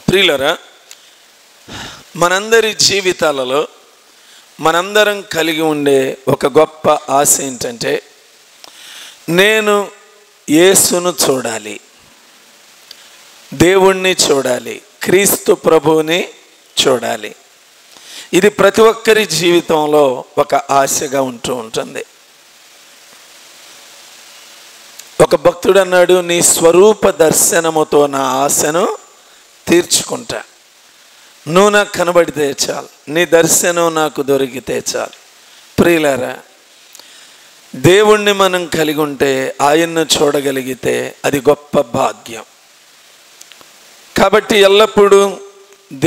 ప్రియులరా, మనందరి జీవితాలలో మనందరం కలిగి ఉండే ఒక గొప్ప ఆశ ఏంటంటే, నేను యేసును చూడాలి, దేవుణ్ణి చూడాలి, క్రీస్తు ప్రభువుని చూడాలి. ఇది ప్రతి ఒక్కరి జీవితంలో ఒక ఆశగా ఉంటూ ఉంటుంది. ఒక భక్తుడు అన్నాడు, నీ స్వరూప దర్శనముతో నా ఆశను తీర్చుకుంటా. నువ్వు నాకు కనబడితే చాలు, నీ దర్శనం నాకు దొరికితే చాలు. ప్రియులారా, దేవుణ్ణి మనం కలిగి ఉంటే, ఆయన్ను చూడగలిగితే అది గొప్ప భాగ్యం. కాబట్టి ఎల్లప్పుడూ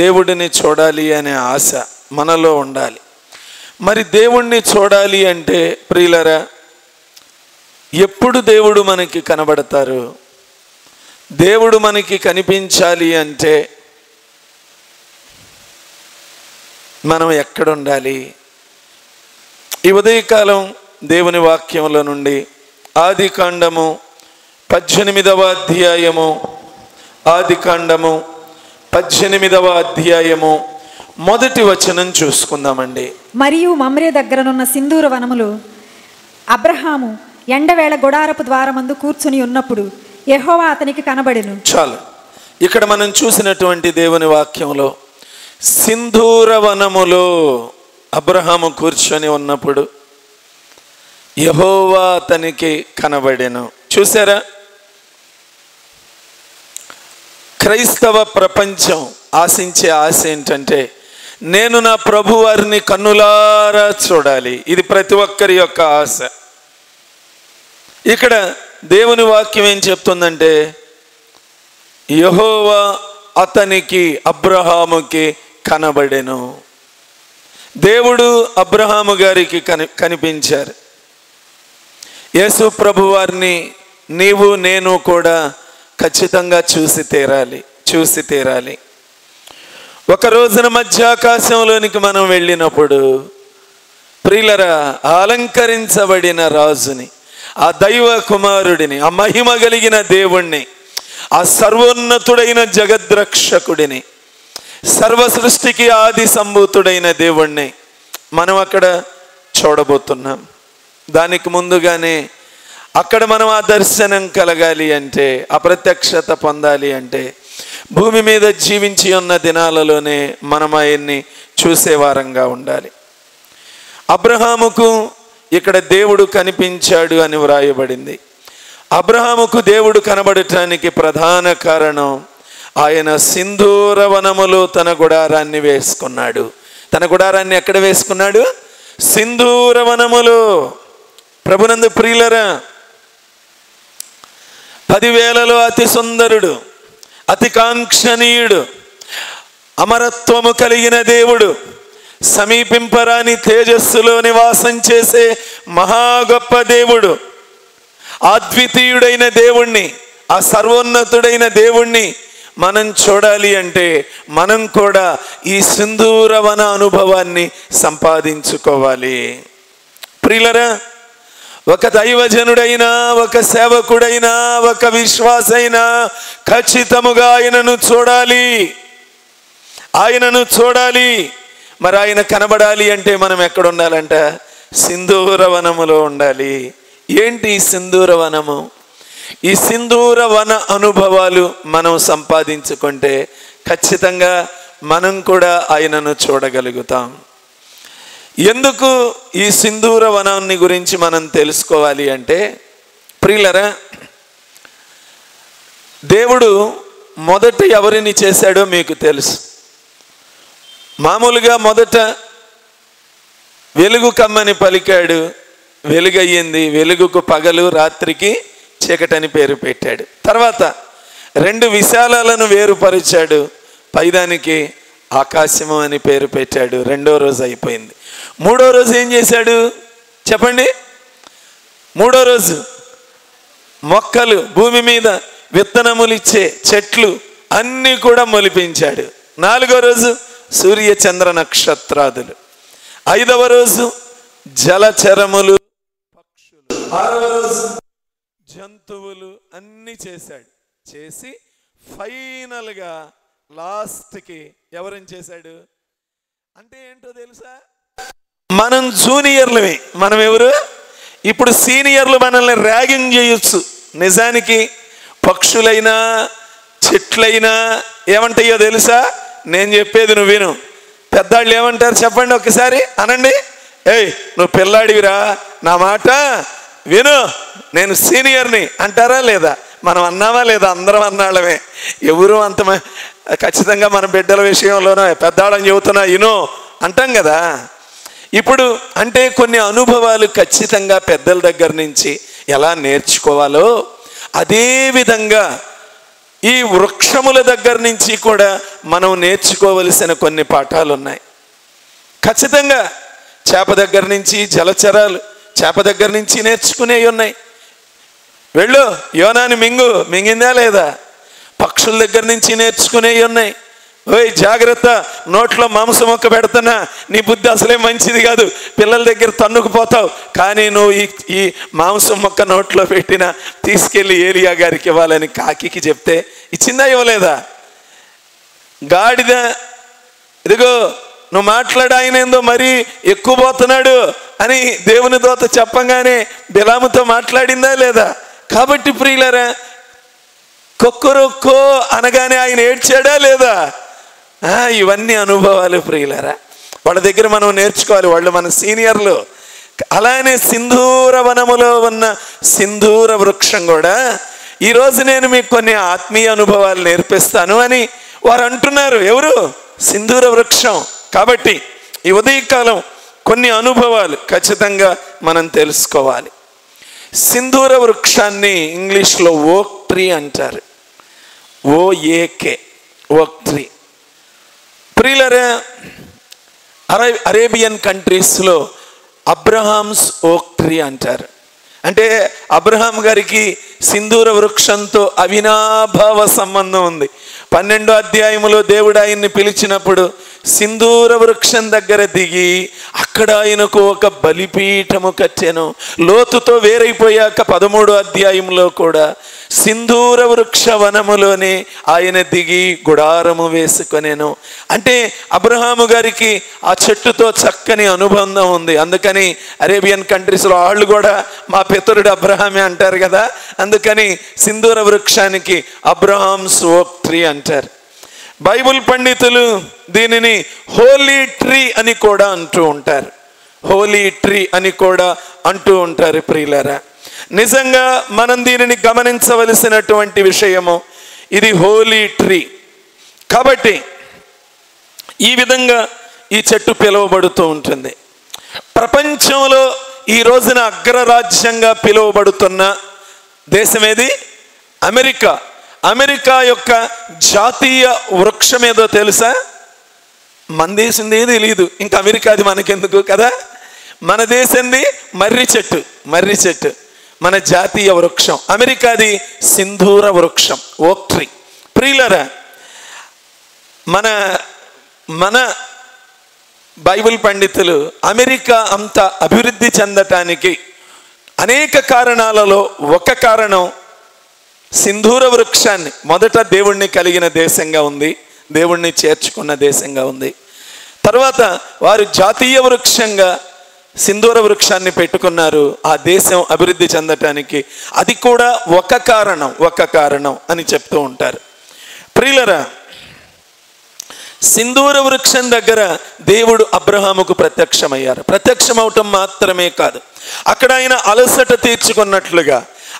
దేవుడిని చూడాలి అనే ఆశ మనలో ఉండాలి. మరి దేవుణ్ణి చూడాలి అంటే ప్రియులారా, ఎప్పుడు దేవుడు మనకి కనబడతారు? దేవుడు మనకి కనిపించాలి అంటే మనం ఎక్కడ ఉండాలి? ఈ ఉదయకాలం దేవుని వాక్యంలో నుండి ఆదికాండము 18వ అధ్యాయము, ఆదికాండము 18వ అధ్యాయము మొదటి వచనం చూసుకుందామండి. మరియు మమ్రే దగ్గరనున్న సింధూర వనములు అబ్రహాము ఎండవేళ గుడారపు ద్వారమందు కూర్చుని ఉన్నప్పుడు యెహోవా అతనికి కనబడెను. చాలు. ఇక్కడ మనం చూసినటువంటి దేవుని వాక్యంలో సింధూర వనములో అబ్రహాము కూర్చొని ఉన్నప్పుడు యెహోవా అతనికి కనబడెను. చూసారా? క్రైస్తవ ప్రపంచం ఆశించే ఆశ ఏంటంటే, నేను నా ప్రభువారిని కన్నులారా చూడాలి. ఇది ప్రతి ఒక్కరి యొక్క ఆశ. ఇక్కడ దేవుని వాక్యం ఏం చెప్తుందంటే, యెహోవా అతనికి అబ్రహాముకి కనబడెను. దేవుడు అబ్రహాము గారికి కనిపించారు. యేసు ప్రభువారిని నీవు నేను కూడా ఖచ్చితంగా చూసి తీరాలి. ఒక రోజున మధ్యాకాశంలోనికి మనం వెళ్ళినప్పుడు ప్రియులరా, అలంకరించబడిన రాజుని, ఆ దైవ కుమారుడిని, ఆ మహిమ కలిగిన దేవుణ్ణి, ఆ సర్వోన్నతుడైన జగద్రక్షకుడిని, సర్వ సృష్టికి ఆది సంభూతుడైన దేవుణ్ణి మనం అక్కడ చూడబోతున్నాం. దానికి ముందుగానే అక్కడ మనం ఆ దర్శనం కలగాలి అంటే, ఆ ప్రత్యక్షత పొందాలి అంటే, భూమి మీద జీవించి ఉన్న దినాలలోనే మనం ఆయన్ని చూసేవారంగా ఉండాలి. అబ్రహాముకు ఇక్కడ దేవుడు కనిపించాడు అని వ్రాయబడింది. అబ్రహాముకు దేవుడు కనబడటానికి ప్రధాన కారణం, ఆయన సింధూర వనములో తన గుడారాన్ని వేసుకున్నాడు. తన గుడారాన్ని ఎక్కడ వేసుకున్నాడు? సింధూర వనములో. ప్రభునందు ప్రియులరా, 10,000లో అతి సుందరుడు, అతి కాంక్షణీయుడు, అమరత్వము కలిగిన దేవుడు, సమీపింపరాని తేజస్సులో నివాసం చేసే మహా గొప్ప దేవుడు, అద్వితీయుడైన దేవుణ్ణి, ఆ సర్వోన్నతుడైన దేవుణ్ణి మనం చూడాలి అంటే మనం కూడా ఈ సింధూర వన అనుభవాన్ని సంపాదించుకోవాలి. ప్రియులరా, ఒక దైవజనుడైనా, ఒక సేవకుడైనా, ఒక విశ్వాసైనా ఖచ్చితముగా ఆయనను చూడాలి. మరి ఆయన కనబడాలి అంటే మనం ఎక్కడ ఉండాలంట? సింధూర వనములో ఉండాలి. ఏంటి ఈ సింధూర వనము? ఈ సింధూర వన అనుభవాలు మనం సంపాదించుకుంటే ఖచ్చితంగా మనం కూడా ఆయనను చూడగలుగుతాం. ఎందుకు ఈ సింధూర వనాన్ని గురించి మనం తెలుసుకోవాలి అంటే, ప్రియులరా, దేవుడు మొదట ఎవరిని చేశాడో మీకు తెలుసు. మామూలుగా మొదట వెలుగు కమ్మని పలికాడు, వెలుగయ్యింది. వెలుగుకు పగలు, రాత్రికి చీకటని పేరు పెట్టాడు. తర్వాత 2 విశాలాలను వేరుపరిచాడు, పైదానికి ఆకాశము అని పేరు పెట్టాడు. 2వ రోజు అయిపోయింది. 3వ రోజు ఏం చేశాడు చెప్పండి? 3వ రోజు మొక్కలు, భూమి మీద విత్తనములు ఇచ్చే చెట్లు అన్నీ కూడా మొలిపించాడు. 4వ రోజు సూర్య చంద్ర నక్షత్రాదులు. 5వ రోజు జలచరములు, పక్షులు. 6వ రోజు జంతువులు అన్నీ చేశాడు. చేసి ఫైనల్గా లాస్ట్కి ఎవరిని చేశాడు అంటే ఏంటో తెలుసా? మనం జూనియర్లమే. మనం ఎవరు? ఇప్పుడు సీనియర్లు మనల్ని ర్యాగింగ్ చేయొచ్చు. నిజానికి పక్షులైనా చెట్లైనా ఏమంటాయో తెలుసా? నేను చెప్పేది నువ్వు విను. పెద్దాళ్ళు ఏమంటారు చెప్పండి ఒకసారి అనండి. ఏయ్ నువ్వు పిల్లాడివిరా, నా మాట విను, నేను సీనియర్ని అంటారా లేదా? మనం అన్నామా లేదా? అందరం అన్నాళ్ళమే. ఎవరు అంత ఖచ్చితంగా మన బిడ్డల విషయంలోనో పెద్దాళ్ళని చెబుతున్నా ఇనో అంటాం కదా. ఇప్పుడు అంటే కొన్ని అనుభవాలు ఖచ్చితంగా పెద్దల దగ్గర నుంచి ఎలా నేర్చుకోవాలో అదే విధంగా ఈ వృక్షముల దగ్గర నుంచి కూడా మనం నేర్చుకోవలసిన కొన్ని పాఠాలు ఉన్నాయి. ఖచ్చితంగా చేప దగ్గర నుంచి, జలచరాలు చేప దగ్గర నుంచి నేర్చుకునేవి ఉన్నాయి. వెళ్ళు యోనాని మింగిందా లేదా? పక్షుల దగ్గర నుంచి నేర్చుకునేవి ఉన్నాయి. ఓయ్ జాగ్రత్త, నోట్లో మాంసం మొక్క పెడుతున్నా, నీ బుద్ధి అసలే మంచిది కాదు, పిల్లల దగ్గర తన్నుకుపోతావు. కానీ నువ్వు ఈ మాంసం మొక్క నోట్లో పెట్టినా తీసుకెళ్ళి ఏలియా గారికి ఇవ్వాలని కాకికి చెప్తే ఇచ్చిందా ఇవ్వలేదా? గాడిద ఇదిగో నువ్వు మాట్లాడు, ఆయన ఏందో మరీ ఎక్కువ పోతున్నాడు అని దేవుని దూత చెప్పంగానే బిలాముతో మాట్లాడిందా లేదా? కాబట్టి ప్రియులారా, కొక్కరొక్కో అనగానే ఆయన ఏడ్చాడా లేదా? ఇవన్నీ అనుభవాలు ప్రియులారా. వాళ్ళ దగ్గర మనం నేర్చుకోవాలి, వాళ్ళు మన సీనియర్లు. అలానే సింధూర వనములో ఉన్న సింధూర వృక్షం కూడా ఈరోజు నేను మీకు కొన్ని ఆత్మీయ అనుభవాలు నేర్పిస్తాను అని వారు అంటున్నారు. ఎవరు? సింధూర వృక్షం. కాబట్టి ఈ ఉదయకాలం కొన్ని అనుభవాలు ఖచ్చితంగా మనం తెలుసుకోవాలి. సింధూర వృక్షాన్ని ఇంగ్లీష్లో ఓక్ ట్రీ అంటారు. OAK, ఓక్ ట్రీ. ప్రియులరా, అరేబియన్ కంట్రీస్లో అబ్రహామ్స్ ఓక్ ట్రీ అంటారు. అంటే అబ్రహాం గారికి సింధూర వృక్షంతో అవినాభావ సంబంధం ఉంది. 12వ అధ్యాయములో దేవుడు ఆయన్ని పిలిచినప్పుడు సింధూర వృక్షం దగ్గర దిగి అక్కడ ఆయనకు ఒక బలిపీఠము కట్టెను. లోతుతో వేరైపోయాక 13వ అధ్యాయంలో కూడా సింధూర వృక్ష వనములోనే ఆయన దిగి గుడారము వేసుకొనేను. అంటే అబ్రహాము గారికి ఆ చెట్టుతో చక్కని అనుబంధం ఉంది. అందుకని అరేబియన్ కంట్రీస్లో వాళ్ళు కూడా మా పితరుడు అబ్రహామే అంటారు కదా. అందుకని సింధూర వృక్షానికి అబ్రహామ్స్ ఓక్ ట్రీ అంటారు. బైబుల్ పండితులు దీనిని హోలీ ట్రీ అని కూడా అంటూ ఉంటారు. హోలీ ట్రీ అని కూడా అంటూ ఉంటారు. ప్రియులారా, నిజంగా మనం దీనిని గమనించవలసినటువంటి విషయము, ఇది హోలీ ట్రీ. కాబట్టి ఈ విధంగా ఈ చెట్టు పిలువబడుతూ ఉంటుంది. ప్రపంచంలో ఈ రోజున అగ్రరాజ్యంగా పిలువబడుతున్న దేశం ఏది? అమెరికా. అమెరికా యొక్క జాతీయ వృక్షం ఏదో తెలుసా? మన దేశంది తెలియదు, ఇంకా అమెరికాది మనకెందుకు కదా. మన దేశంది మర్రి చెట్టు. మర్రి చెట్టు మన జాతీయ వృక్షం. అమెరికాది సింధూర వృక్షం, ఓక్ ట్రీ. ప్రియులరా, మన బైబిల్ పండితులు అమెరికా అంత అభివృద్ధి చెందటానికి అనేక కారణాలలో ఒక కారణం సింధూర వృక్షాన్ని మొదట దేవుణ్ణి కలిగిన దేశంగా ఉంది, దేవుణ్ణి చేర్చుకున్న దేశంగా ఉంది. తర్వాత వారు జాతీయ వృక్షంగా సింధూర వృక్షాన్ని పెట్టుకున్నారు ఆ దేశం అభివృద్ధి చెందటానికి. అది కూడా ఒక కారణం అని చెప్తూ ఉంటారు. ప్రియులరా, సింధూర వృక్షం దగ్గర దేవుడు అబ్రహాముకు ప్రత్యక్షమయ్యారు. ప్రత్యక్షమవటం మాత్రమే కాదు, అక్కడ ఆయన అలసట తీర్చుకున్నట్లుగా,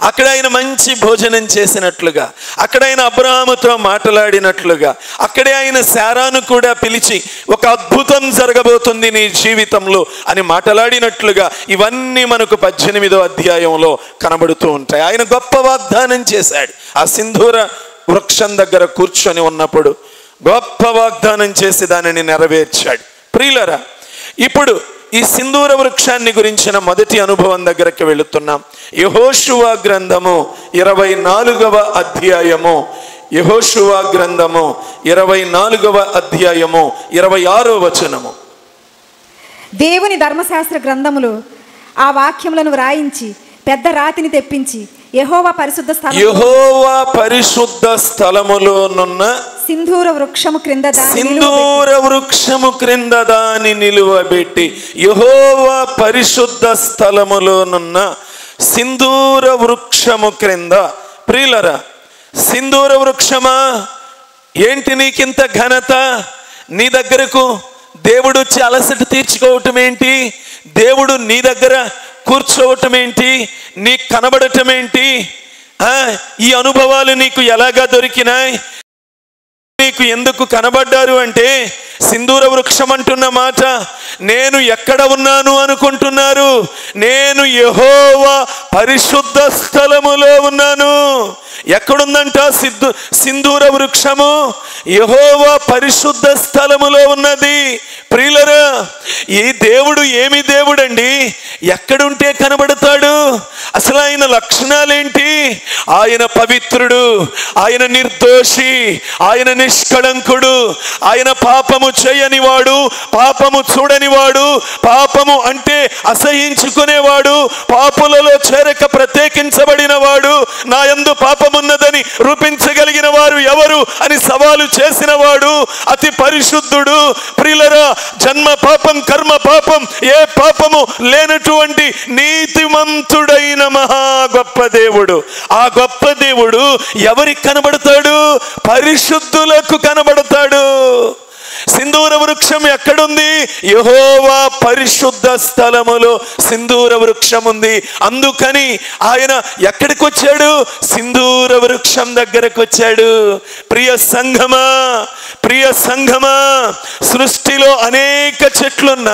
అక్కడ ఆయన మంచి భోజనం చేసినట్లుగా, అక్కడ ఆయన అబ్రహాముతో మాట్లాడినట్లుగా, అక్కడే ఆయన శారాను కూడా పిలిచి ఒక అద్భుతం జరగబోతుంది నీ జీవితంలో అని మాట్లాడినట్లుగా ఇవన్నీ మనకు 18వ అధ్యాయంలో కనబడుతూ ఉంటాయి. ఆయన గొప్ప వాగ్దానం చేశాడు. ఆ సింధూర వృక్షం దగ్గర కూర్చొని ఉన్నప్పుడు గొప్ప వాగ్దానం చేసి దానిని నెరవేర్చాడు. ప్రియులరా, ఇప్పుడు ఈ సింధూర వృక్షాన్ని గురించిన మొదటి అనుభవం దగ్గరికి వెళుతున్నాం. యెహోషువ గ్రంథము 24వ అధ్యాయము, యెహోషువ గ్రంథము 24వ అధ్యాయము 26వ వచనము. దేవుని ధర్మశాస్త్ర గ్రంథములు ఆ వాక్యములను వ్రాయించి పెద్ద రాతిని తెప్పించి యెహోవా పరిశుద్ధ స్థలం యెహోవా పరిశుద్ధ స్థలములోనున్న సింధూర వృక్షము క్రింద సింధూర వృక్షము క్రింద దాని నిలువబెట్టి. యెహోవా పరిశుద్ధ స్థలములోనున్న సింధూర వృక్షము క్రింద. ప్రియులరా, సింధూర వృక్షమా, ఏంటి నీకింత ఘనత? నీ దగ్గరకు దేవుడు వచ్చి అలసట తీర్చుకోవటం ఏంటి? దేవుడు నీ దగ్గర కూర్చోవటం ఏంటి? నీకు కనబడటం ఏంటి? ఈ అనుభవాలు నీకు ఎలాగా దొరికినాయి? నీకు ఎందుకు కనబడ్డారు అంటే, సింధూర వృక్షం అంటున్న మాట, నేను ఎక్కడ ఉన్నాను అనుకుంటున్నారు? నేను యెహోవా పరిశుద్ధ స్థలములో ఉన్నాను. ఎక్కడుందంట సింధూర వృక్షము? యెహోవా పరిశుద్ధ స్థలములో ఉన్నది. ప్రియులరా, ఈ దేవుడు ఏమి దేవుడండి? ఎక్కడుంటే కనబడతాడు? అసలు ఆయన లక్షణాలేంటి? ఆయన పవిత్రుడు, ఆయన నిర్దోషి, ఆయన నిష్కళంకుడు, ఆయన పాపము చేయనివాడు, పాపము చూడనివాడు, పాపము అంటే అసహించుకునేవాడు, పాపులలో చేరక ప్రత్యేకించబడిన వాడు, నా యందు పాపమున్నదని రూపించగలిగిన వారు ఎవరు అని సవాలు చేసిన వాడు, అతి పరిశుద్ధుడు. ప్రియులరా, జన్మ పాపం, కర్మ పాపం, ఏ పాపము లేనటువంటి నీతిమంతుడైన మహా గొప్ప దేవుడు. ఆ గొప్ప దేవుడు ఎవరికి కనబడతాడు? పరిశుద్ధులకు కనబడతాడు. సింధూర వృక్షం ఎక్కడుంది? యెహోవా పరిశుద్ధ స్థలములో సింధూర వృక్షం ఉంది. అందుకని ఆయన ఎక్కడికి వచ్చాడు? సింధూర వృక్షం దగ్గరకు వచ్చాడు. ప్రియ సంఘమా, ప్రియ సంఘమా, సృష్టిలో అనేక చెట్లున్న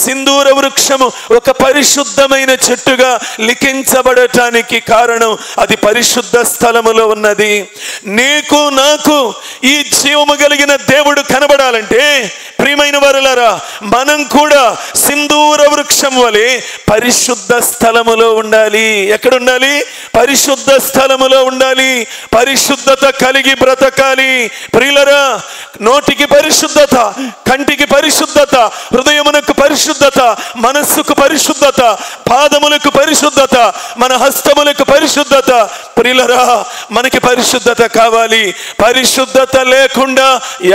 సింధూర వృక్షము ఒక పరిశుద్ధమైన చెట్టుగా లిఖించబడటానికి కారణం అది పరిశుద్ధ స్థలములో ఉన్నది. నీకు నాకు ఈ జీవము కలిగిన దేవుడు కనబడాలంటే, ప్రియమైన వారులారా, మనం కూడా సింధూర వృక్షం వలె పరిశుద్ధ స్థలములో ఉండాలి. ఎక్కడ ఉండాలి? పరిశుద్ధ స్థలములో ఉండాలి. పరిశుద్ధత కలిగి బ్రతకాలి. ప్రియులరా, నోటికి పరిశుద్ధత, కంటికి పరిశుద్ధత, హృదయమునకు పరిశుద్ధత, మనస్సుకు పరిశుద్ధత, పాదములకు పరిశుద్ధత, మన హస్తములకు పరిశుద్ధత. ప్రియులరా, మనకి పరిశుద్ధత కావాలి. పరిశుద్ధత లేకుండా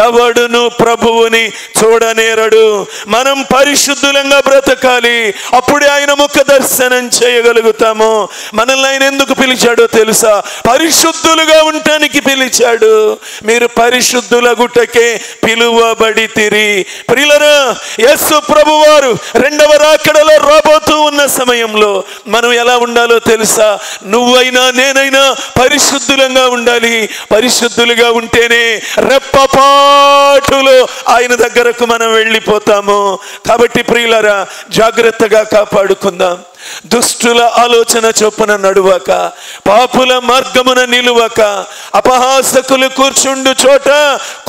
ఎవడును ప్రభువుని చూడనేరడు. మనం పరిశుద్ధులంగా బ్రతకాలి. అప్పుడే ఆయన ముఖ దర్శనం చేయగలుగుతాము. మనల్ని ఆయన ఎందుకు పిలిచాడో తెలుసా? పరిశుద్ధులుగా ఉండటానికి పిలిచాడు. మీరు పరిశుద్ధులగుటకే పిలువబడితిరి. ప్రియులరా, యేసు ప్రభువారు రెండవ రాకడలో రాబోతూ ఉన్న సమయంలో మనం ఎలా ఉండాలో తెలుసా? నువ్వైనా నేనైనా పరిశుద్ధులంగా ఉండాలి. పరిశుద్ధులుగా ఉంటేనే రెప్పపాటులో ఆయన దగ్గరకు మనం వెళ్ళిపోతాము. కాబట్టి ప్రియులరా, జాగ్రత్తగా కాపాడుకుందాం. దుష్టుల ఆలోచన చొప్పున నడువక, పాపుల మార్గమున నిలువక, అపహాసకులు కూర్చుండు చోట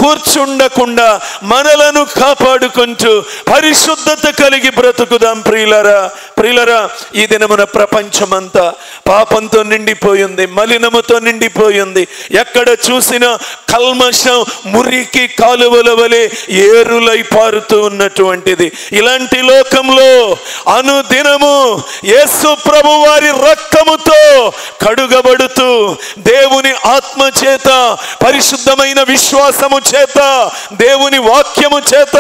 కూర్చుండకుండా మనలను కాపాడుకుంటూ పరిశుద్ధత కలిగి బ్రతుకుదాం. ప్రియులరా, ప్రియులరా, ఈ దినమున ప్రపంచమంతా పాపంతో నిండిపోయింది, మలినముతో నిండిపోయింది. ఎక్కడ చూసినా కల్మషం, మురికి కాలువల వలె ఏరులై పారుతూ ఉన్నటువంటిది. ఇలాంటి లోకంలో అనుదినము యేసు ప్రభు వారి రక్తముతో కడుగబడుతూ, దేవుని ఆత్మ చేత, పరిశుద్ధమైన విశ్వాసము చేత, దేవుని వాక్యము చేత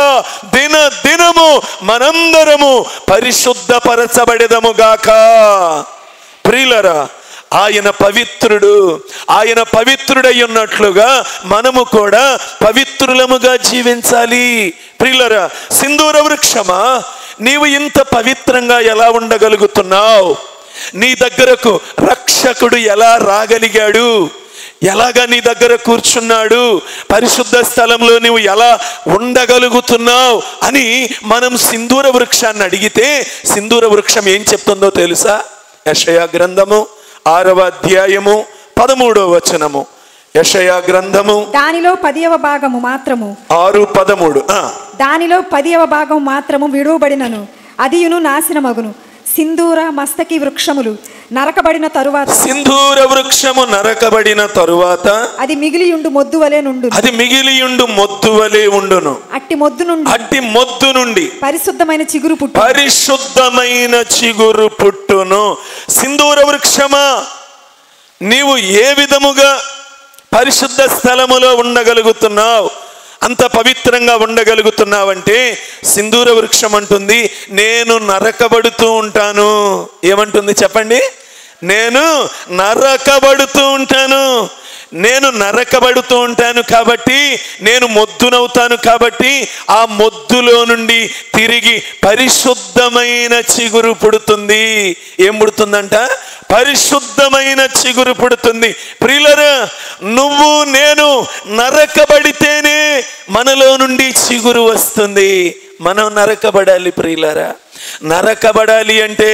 దిన దినము మనందరము పరిశుద్ధపరచబడెదము గాక. ప్రియులరా, ఆయన పవిత్రుడు. ఆయన పవిత్రుడై ఉన్నట్లుగా మనము కూడా పవిత్రులముగా జీవించాలి. ప్రియులరా, సింధూర వృక్షమా, నీవు ఇంత పవిత్రంగా ఎలా ఉండగలుగుతున్నావు? నీ దగ్గరకు రక్షకుడు ఎలా రాగలిగాడు? ఎలాగా నీ దగ్గర కూర్చున్నాడు? పరిశుద్ధ స్థలంలో నువ్వు ఎలా ఉండగలుగుతున్నావు అని మనం సింధూర వృక్షాన్ని అడిగితే, సింధూర వృక్షం ఏం చెప్తుందో తెలుసా? యెషయా గ్రంథము 6వ అధ్యాయము 13వ వచనము. యెషయా గ్రంథము దానిలో 10వ భాగము మాత్రము 6:13. దానిలో 10వ భాగం మాత్రము విడువబడినను అదియును నాశనమగును. సింధూర మస్తకి వృక్షములు నరకబడిన తరువాత, సింధూర వృక్షము నరకబడిన తరువాత అది మిగిలియుండు మొద్దు వలె నుండు. అది మిగిలియుండు మొద్దు వలె ఉండును. అట్టి మొద్దు నుండి పరిశుద్ధమైన చిగురు పరిశుద్ధమైన చిగురు పుట్టును. సింధూర వృక్షమా, నీవు ఏ విధముగా పరిశుద్ధ స్థలములో ఉండగలుగుతున్నావు, అంత పవిత్రంగా ఉండగలుగుతున్నావంటే సింధూర వృక్షం అంటుంది, నేను నరకబడుతూ ఉంటాను. ఏమంటుంది చెప్పండి? నేను నరకబడుతూ ఉంటాను. నేను నరకబడుతూ ఉంటాను కాబట్టి, నేను మొద్దునవుతాను కాబట్టి, ఆ మొద్దులో నుండి తిరిగి పరిశుద్ధమైన చిగురు పుడుతుంది. ఏం పుడుతుందంట? పరిశుద్ధమైన చిగురు పుడుతుంది. ప్రియులారా, నువ్వు నేను నరకబడితేనే మనలో నుండి చిగురు వస్తుంది. మనం నరకబడాలి ప్రియులారా. నరకబడాలి అంటే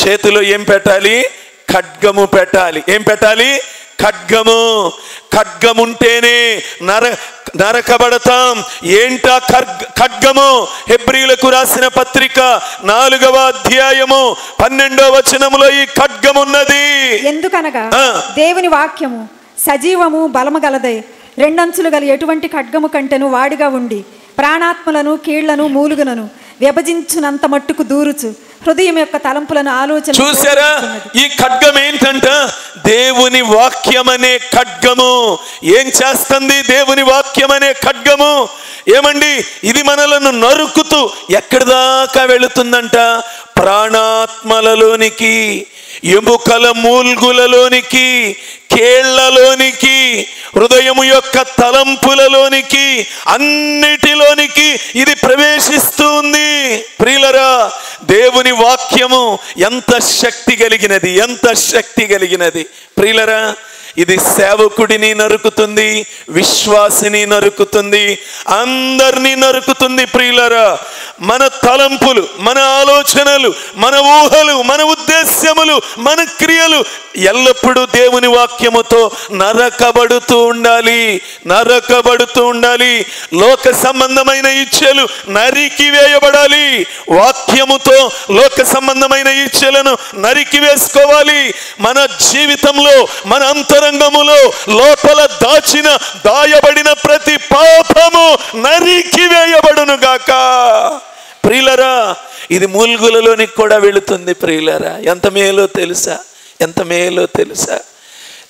చేతిలో ఏం పెట్టాలి? ఖడ్గము పెట్టాలి. ఏం పెట్టాలి? ఖడ్గము. ఖడ్గముంటేనే నరకబడతాం. ఏంటా ఖడ్గము? హెబ్రీలకు రాసిన పత్రిక 4వ అధ్యాయము 12వ వచనములో ఈ ఖడ్గమున్నది. ఎందుకనగా దేవుని వాక్యము సజీవము బలము గలదై రెండంచులు గల ఎటువంటి ఖడ్గము కంటెను వాడిగా ఉండి ప్రాణాత్మలను కీళ్లను మూలుగులను విభజించునంత మట్టుకు దూరుచు హృదయం యొక్క తలంపులను ఆలోచన. చూసారా? ఈ ఖడ్గం ఏంటంట? దేవుని వాక్యం అనే ఖడ్గము. ఏం చేస్తుంది దేవుని వాక్యం అనే ఖడ్గము? ఏమండి, ఇది మనలను నరుకుతూ ఎక్కడి దాకా వెళుతుందంట? ప్రాణాత్మలలోనికి, ఎముకల మూల్గులలోనికి, కేళ్లలోనికి, హృదయము యొక్క తలంపులలోనికి, అన్నిటిలోనికి ఇది ప్రవేశిస్తూ ఉంది. ప్రియులరా, దేవుని వాక్యము ఎంత శక్తి కలిగినది, ఎంత శక్తి కలిగినది. ప్రియులరా, ఇది సేవకుడిని నరుకుతుంది, విశ్వాసిని నరుకుతుంది, అందరినీ నరుకుతుంది. ప్రియులరా, మన తలంపులు, మన ఆలోచనలు, మన ఊహలు, మన ఉద్దేశ్యములు, మన క్రియలు ఎల్లప్పుడూ దేవుని వాక్యముతో నరకబడుతూ ఉండాలి, నరకబడుతూ ఉండాలి. లోక సంబంధమైన ఇచ్ఛలు నరికి వేయబడాలి. వాక్యముతో లోక సంబంధమైన ఇచ్ఛలను నరికి వేసుకోవాలి. మన జీవితంలో, మన అంతరంగములో లోపల దాయబడిన ప్రతి పాపము నరికి వేయబడును గాక. ప్రియులరా, ఇది మూల్గులలోనికి కూడా వెళుతుంది. ప్రియులరా, ఎంత మేలో తెలుసా? ఎంత మేలో తెలుసా?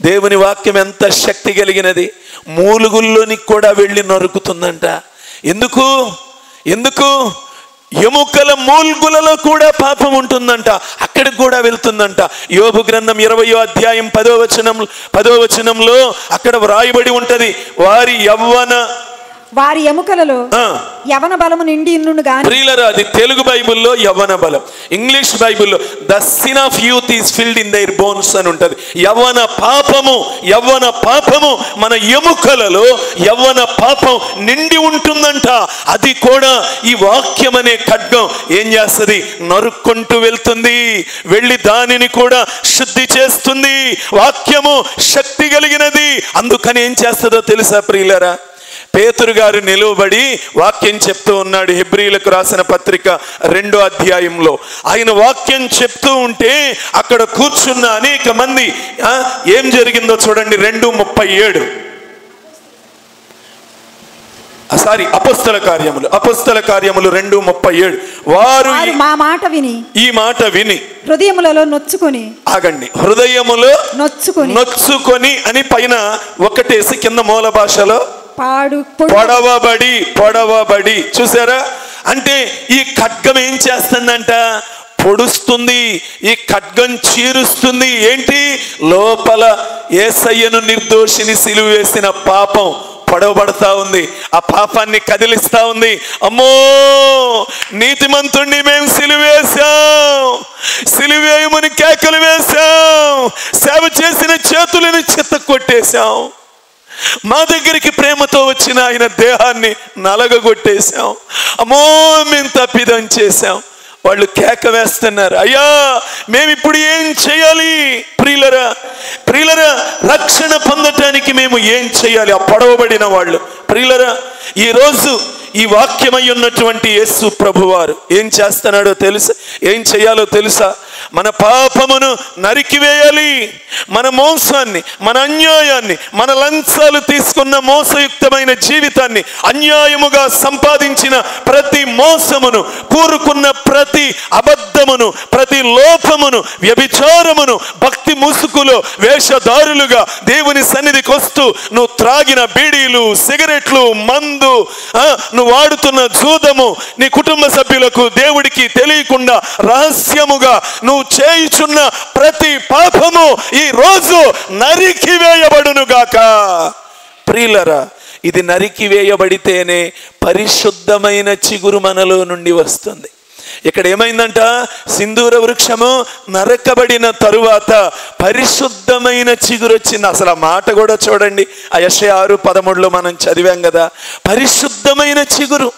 దేవుని వాక్యం ఎంత శక్తి కలిగినది. మూలుగుల్లోనికి కూడా వెళ్ళి నరుకుతుందంట. ఎందుకు? ఎందుకు? ఎముకల మూల్గులలో కూడా పాపం ఉంటుందంట, అక్కడికి కూడా వెళ్తుందంట. యోబు గ్రంథం 20వ అధ్యాయం 10వ వచనంలో అక్కడ వ్రాయబడి ఉంటది, వారి ఎముకలలో యవన బలము నిండి ఉన్నును గాని. ప్రియులారా, అది తెలుగు బైబిల్లో యవన బలం, ఇంగ్లీష్ బైబిల్లో the sin of youth is filled in their bones అని ఉంటది. యవన పాపము మన ఎముకలలో యవన పాపం నిండి ఉంటుందంట. అది కూడా ఈ వాక్యం అనే ఖడ్గం ఏం చేస్తుంది? నరుక్కుంటూ వెళ్తుంది, వెళ్ళి దానిని కూడా శుద్ధి చేస్తుంది. వాక్యము శక్తి కలిగినది. అందుకని ఏం చేస్తుందో తెలుసా ప్రియులారా? పేతురు గారు నిలువబడి వాక్యం చెప్తూ ఉన్నాడు. హెబ్రీలకు రాసిన పత్రిక 2వ అధ్యాయంలో ఆయన వాక్యం చెప్తూ ఉంటే అక్కడ కూర్చున్న అనేక మంది ఏం జరిగిందో చూడండి. 2:37 అపొస్తల కార్యములు 2:37 వారు ఈ మాట విని హృదయములలో నొచ్చుకొని, ఆగండి, హృదయములో నొచ్చుకొని అని పైన ఒకటేసి కింద మూల భాషలో పొడవబడి. చూసారా? అంటే ఈ ఖడ్గం ఏం చేస్తుందంట? పొడుస్తుంది. ఈ ఖడ్గం చీరుస్తుంది. ఏంటి? లోపల యేసయ్యను నిర్దోషిని సిలువ వేసిన పాపం పొడవబడతా ఉంది, ఆ పాపాన్ని కదిలిస్తా ఉంది. అమ్మో, నీతిమంతుణ్ణి మేము సిలువేశాం, సిలువేయమని కేకలు వేశాం, సేవ చేసిన చేతులను చిత్త కొట్టేశాం, మా దగ్గరికి ప్రేమతో వచ్చిన ఆయన దేహాన్ని నలగగొట్టేశాం, అమ్మో మేము తప్పిదం చేశాం. వాళ్ళు కేక వేస్తున్నారు, అయ్యా మేమిప్పుడు ఏం చేయాలి? ప్రియులరా, రక్షణ పొందటానికి మేము ఏం చేయాలి? ఆ పొడవబడిన వాళ్ళు. ప్రియులరా, ఈరోజు ఈ వాక్యమై ఉన్నటువంటి యేసు ప్రభువారు ఏం చేస్తున్నాడో తెలుసా? ఏం చేయాలో తెలుసా? మన పాపమును నరికివేయాలి. మన మోసాన్ని, మన అన్యాయాన్ని, మన లంచాలు తీసుకున్న మోసయుక్తమైన జీవితాన్ని, అన్యాయముగా సంపాదించిన ప్రతి మోసమును, కూరుకున్న ప్రతి అబద్ధమును, ప్రతి లోపమును, వ్యభిచారమును, భక్తి ముసుగులో వేషధారులుగా దేవుని సన్నిధికి వస్తూ నువ్వు త్రాగిన బీడీలు, సిగరెట్లు, మందు, నువ్వు వాడుతున్న జూదము, నీ కుటుంబ సభ్యులకు దేవుడికి తెలియకుండా రహస్యముగా నువ్వు చేయుచున్న ప్రతి పాపము ఈ రోజు నరికివేయబడును గాక. ప్రియులరా, ఇది నరికివేయబడితేనే పరిశుద్ధమైన చిగురు మనలో నుండి వస్తుంది. ఇక్కడ ఏమైందంట, సింధూర వృక్షము నరకబడిన తరువాత పరిశుద్ధమైన చిగురు వచ్చింది. అసలు ఆ మాట కూడా చూడండి, ఆ యెషయా 6:13 మనం చదివాం కదా. పరిశుద్ధమైన చిగురు,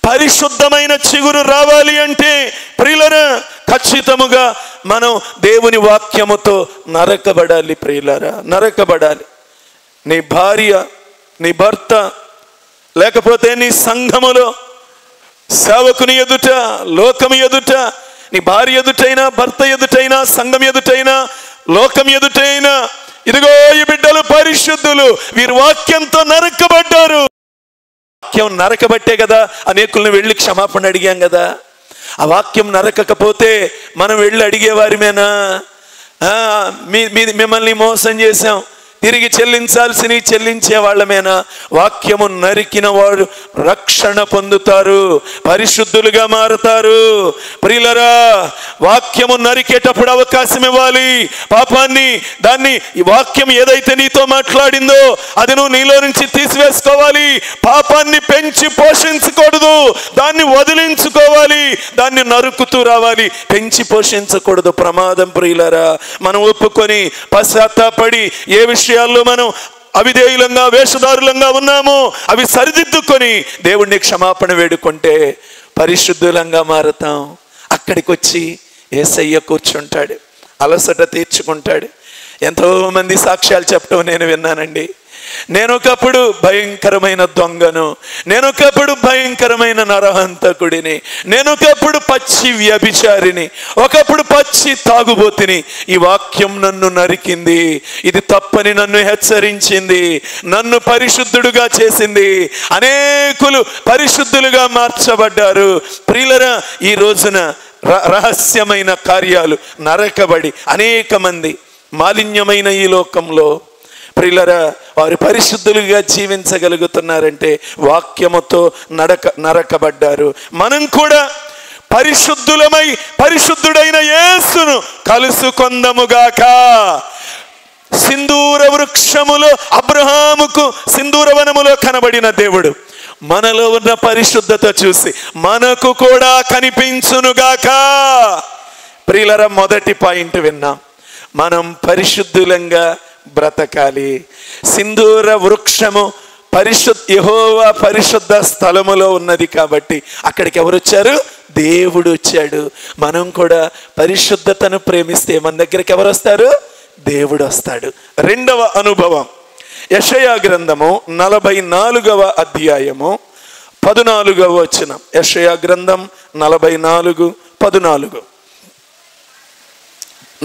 పరిశుద్ధమైన చిగురు రావాలి అంటే ప్రియులరా ఖచ్చితముగా మనం దేవుని వాక్యముతో నరకబడాలి. ప్రియులరా, నరకబడాలి. నీ భార్య, నీ భర్త, లేకపోతే నీ సంఘములో, సేవకుని ఎదుట, లోకము ఎదుట, నీ భార్య ఎదుటైనా, భర్త ఎదుటైనా, సంఘం ఎదుటైనా, లోకం ఎదుటైనా, ఇదిగో ఈ బిడ్డలు పరిశుద్ధులు, వీరు వాక్యంతో నరకబడ్డారు. వాక్యం నరకబట్టే కదా అనేకులను వెళ్ళి క్షమాపణ అడిగాం కదా. ఆ వాక్యం నరకకపోతే మనం వెళ్ళి అడిగేవారిమేనా? మిమ్మల్ని మోసం చేశాం, తిరిగి చెల్లించాల్సినవి చెల్లించే వాళ్ళమేనా? వాక్యము నరికిన వాడు రక్షణ పొందుతారు, పరిశుద్ధులుగా మారుతారు. ప్రియులరా, వాక్యము నరికేటప్పుడు అవకాశం ఇవ్వాలి. పాపాన్ని, దాన్ని, ఈ వాక్యం ఏదైతే నీతో మాట్లాడిందో అది నువ్వు నీలో నుంచి తీసివేసుకోవాలి. పాపాన్ని పెంచి పోషించకూడదు, దాన్ని వదిలించుకోవాలి. దాన్ని నరుకుతూ రావాలి, పెంచి పోషించకూడదు. ప్రమాదం. ప్రియులరా, మనం ఒప్పుకొని పశ్చాత్తాపడి ఏ విషయాల్లో మనం అవిధేయులంగా, వేషధారులంగా ఉన్నామో అవి సరిదిద్దుకొని దేవుణ్ణి క్షమాపణ వేడుకుంటే పరిశుద్ధులంగా మారతాం. అక్కడికి వచ్చి యేసయ్య కూర్చుంటాడు, అలసట తీర్చుకుంటాడు. ఎంతో మంది సాక్ష్యాలు చెప్పడం నేను విన్నానండి. నేనొకప్పుడు భయంకరమైన దొంగను, నేనొకప్పుడు భయంకరమైన నరహంతకుడిని, నేనొకప్పుడు పచ్చి వ్యభిచారిని, ఒకప్పుడు పచ్చి తాగుబోతిని. ఈ వాక్యం నన్ను నరికింది, ఇది తప్పని నన్ను హెచ్చరించింది, నన్ను పరిశుద్ధుడుగా చేసింది. అనేకులు పరిశుద్ధులుగా మార్చబడ్డారు. ప్రియులరా, ఈ రోజున రహస్యమైన కార్యాలు నరకబడి అనేక మంది మాలిన్యమైన ఈ లోకంలో ప్రియులరా వారు పరిశుద్ధులుగా జీవించగలుగుతున్నారంటే వాక్యముతో నరకబడ్డారు. మనం కూడా పరిశుద్ధులమై పరిశుద్ధుడైన యేసును కలుసుకొందముగాక. సింధూర వృక్షములో, అబ్రహాముకు సింధూరవనములో కనబడిన దేవుడు మనలో ఉన్న పరిశుద్ధత చూసి మనకు కూడా కనిపించునుగాక. ప్రియులరా, మొదటి పాయింట్ విన్నాం, మనం పరిశుద్ధులంగా బ్రతకాలి. సింధూర వృక్షము యెహోవా పరిశుద్ధ స్థలములో ఉన్నది కాబట్టి అక్కడికి ఎవరు వచ్చారు? దేవుడు వచ్చాడు. మనం కూడా పరిశుద్ధతను ప్రేమిస్తే మన దగ్గరికి ఎవరు వస్తారు? దేవుడు వస్తాడు. రెండవ అనుభవం, యెషయా గ్రంథము 44వ అధ్యాయము 14వ వచనం. యెషయా గ్రంథం 44:14.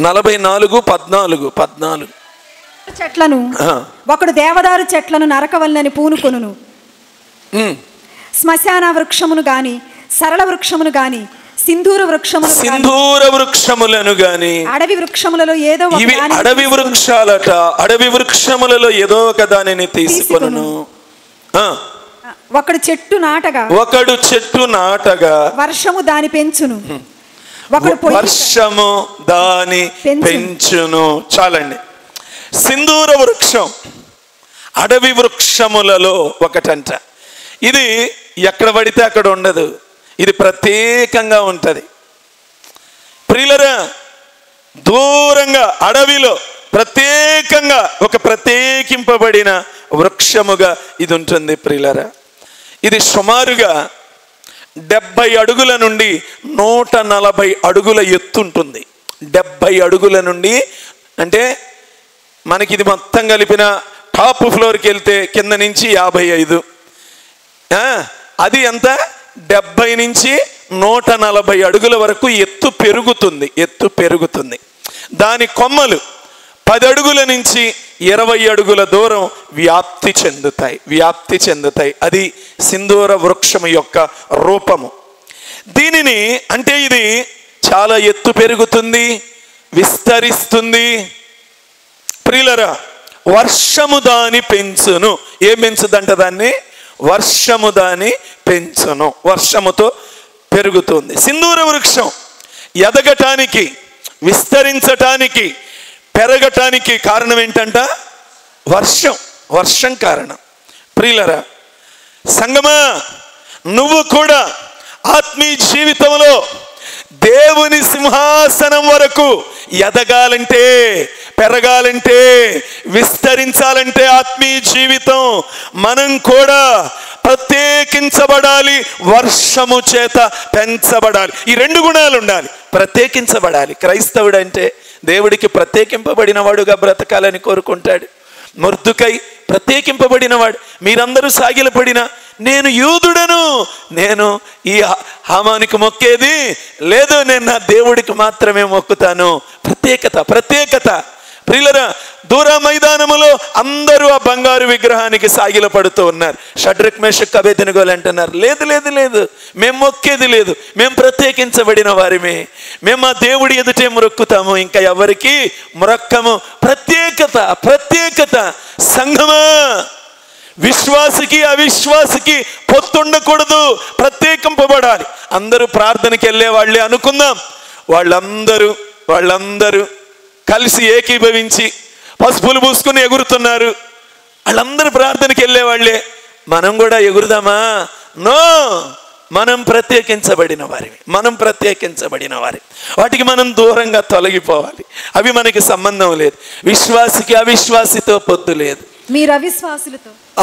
44:14. చెట్లను, ఒకడు దేవదారు చెట్లను నరకవలనని పూనుకొనును. శ్మశాన వృక్షమును గాని, సరళ వృక్షమును గాని, సింధూర వృక్షములను గాని, అడవి వృక్షములలో ఏదో అడవి వృక్షాలట, అడవి వృక్షములలో ఏదో ఒక దానిని తీసుకొనును. ఒకడు చెట్టు నాటగా వర్షము దాని పెంచును. వర్షము దాని పెంచును. చాలండి. సింధూర వృక్షం అడవి వృక్షములలో ఒకటంట. ఇది ఎక్కడ పడితే అక్కడ ఉండదు, ఇది ప్రత్యేకంగా ఉంటుంది. ప్రియులరా, దూరంగా అడవిలో ప్రత్యేకంగా ఒక ప్రత్యేకింపబడిన వృక్షముగా ఇది ఉంటుంది. ప్రియులరా, ఇది సుమారుగా 70 అడుగుల నుండి 140 అడుగుల ఎత్తుంటుంది. 70 అడుగుల నుండి అంటే మనకి ఇది మొత్తం కలిపిన టాప్ ఫ్లోర్కి వెళ్తే కింద నుంచి 55, అది ఎంత 70 నుంచి 140 అడుగుల వరకు ఎత్తు పెరుగుతుంది. దాని కొమ్మలు 10 అడుగుల నుంచి 20 అడుగుల దూరం వ్యాప్తి చెందుతాయి. అది సింధూర వృక్షం యొక్క రూపము. దీనిని అంటే ఇది చాలా ఎత్తు పెరుగుతుంది, విస్తరిస్తుంది. ప్రియులరా, వర్షము దాని పెంచును. ఏం పెంచుదంట? దాన్ని వర్షము దాని పెంచును. వర్షముతో పెరుగుతుంది. సింధూర వృక్షం ఎదగటానికి, విస్తరించటానికి, పెరగటానికి కారణం ఏంటంట? వర్షం కారణం. ప్రియులరా, సంగమా, నువ్వు కూడా ఆత్మీయ జీవితంలో దేవుని సింహాసనం వరకు ఎదగాలంటే, పెరగాలంటే, విస్తరించాలంటే ఆత్మీయ జీవితం మనం కూడా ప్రత్యేకించబడాలి, వర్షము చేత పెంచబడాలి. ఈ 2 గుణాలు ఉండాలి. ప్రత్యేకించబడాలి. క్రైస్తవుడు అంటే దేవుడికి ప్రత్యేకింపబడిన వాడుగా బ్రతకాలని కోరుకుంటాడు. మొర్దుకై ప్రత్యేకింపబడినవాడు. మీరందరూ సాగిలపడిన నేను యూదుడను, నేను ఈ హామానికి మొక్కేది లేదు, నేను నా దేవుడికి మాత్రమే మొక్కుతాను. ప్రత్యేకత. ప్రియులరా, దూర మైదానములో అందరూ ఆ బంగారు విగ్రహానికి సాగిల పడుతూ ఉన్నారు. షడ్రక్ మేషక్ అబేద్నెగోలు అంటున్నారు, లేదు, మేము మొక్కేది లేదు, మేము ప్రత్యేకించబడిన వారిమే, మేము ఆ దేవుడి ఎదుటే మొక్కుతాము, ఇంకా ఎవరికి మొక్కము. ప్రత్యేకత. సంఘమా, విశ్వాసికి అవిశ్వాసికి పొత్తుండకూడదు, ప్రత్యేకింపబడాలి. అందరూ ప్రార్థనకి వెళ్ళే వాళ్ళే అనుకుందాం. వాళ్ళందరూ కలిసి ఏకీభవించి పసుపులు పూసుకుని ఎగురుతున్నారు. వాళ్ళందరూ ప్రార్థనకి వెళ్ళే వాళ్ళే. మనం కూడా ఎగురుదామా? నో, మనం ప్రత్యేకించబడిన వారి. వాటికి మనం దూరంగా తొలగిపోవాలి. అవి మనకి సంబంధం లేదు. విశ్వాసికి అవిశ్వాసితో పొత్తు లేదు. మీరు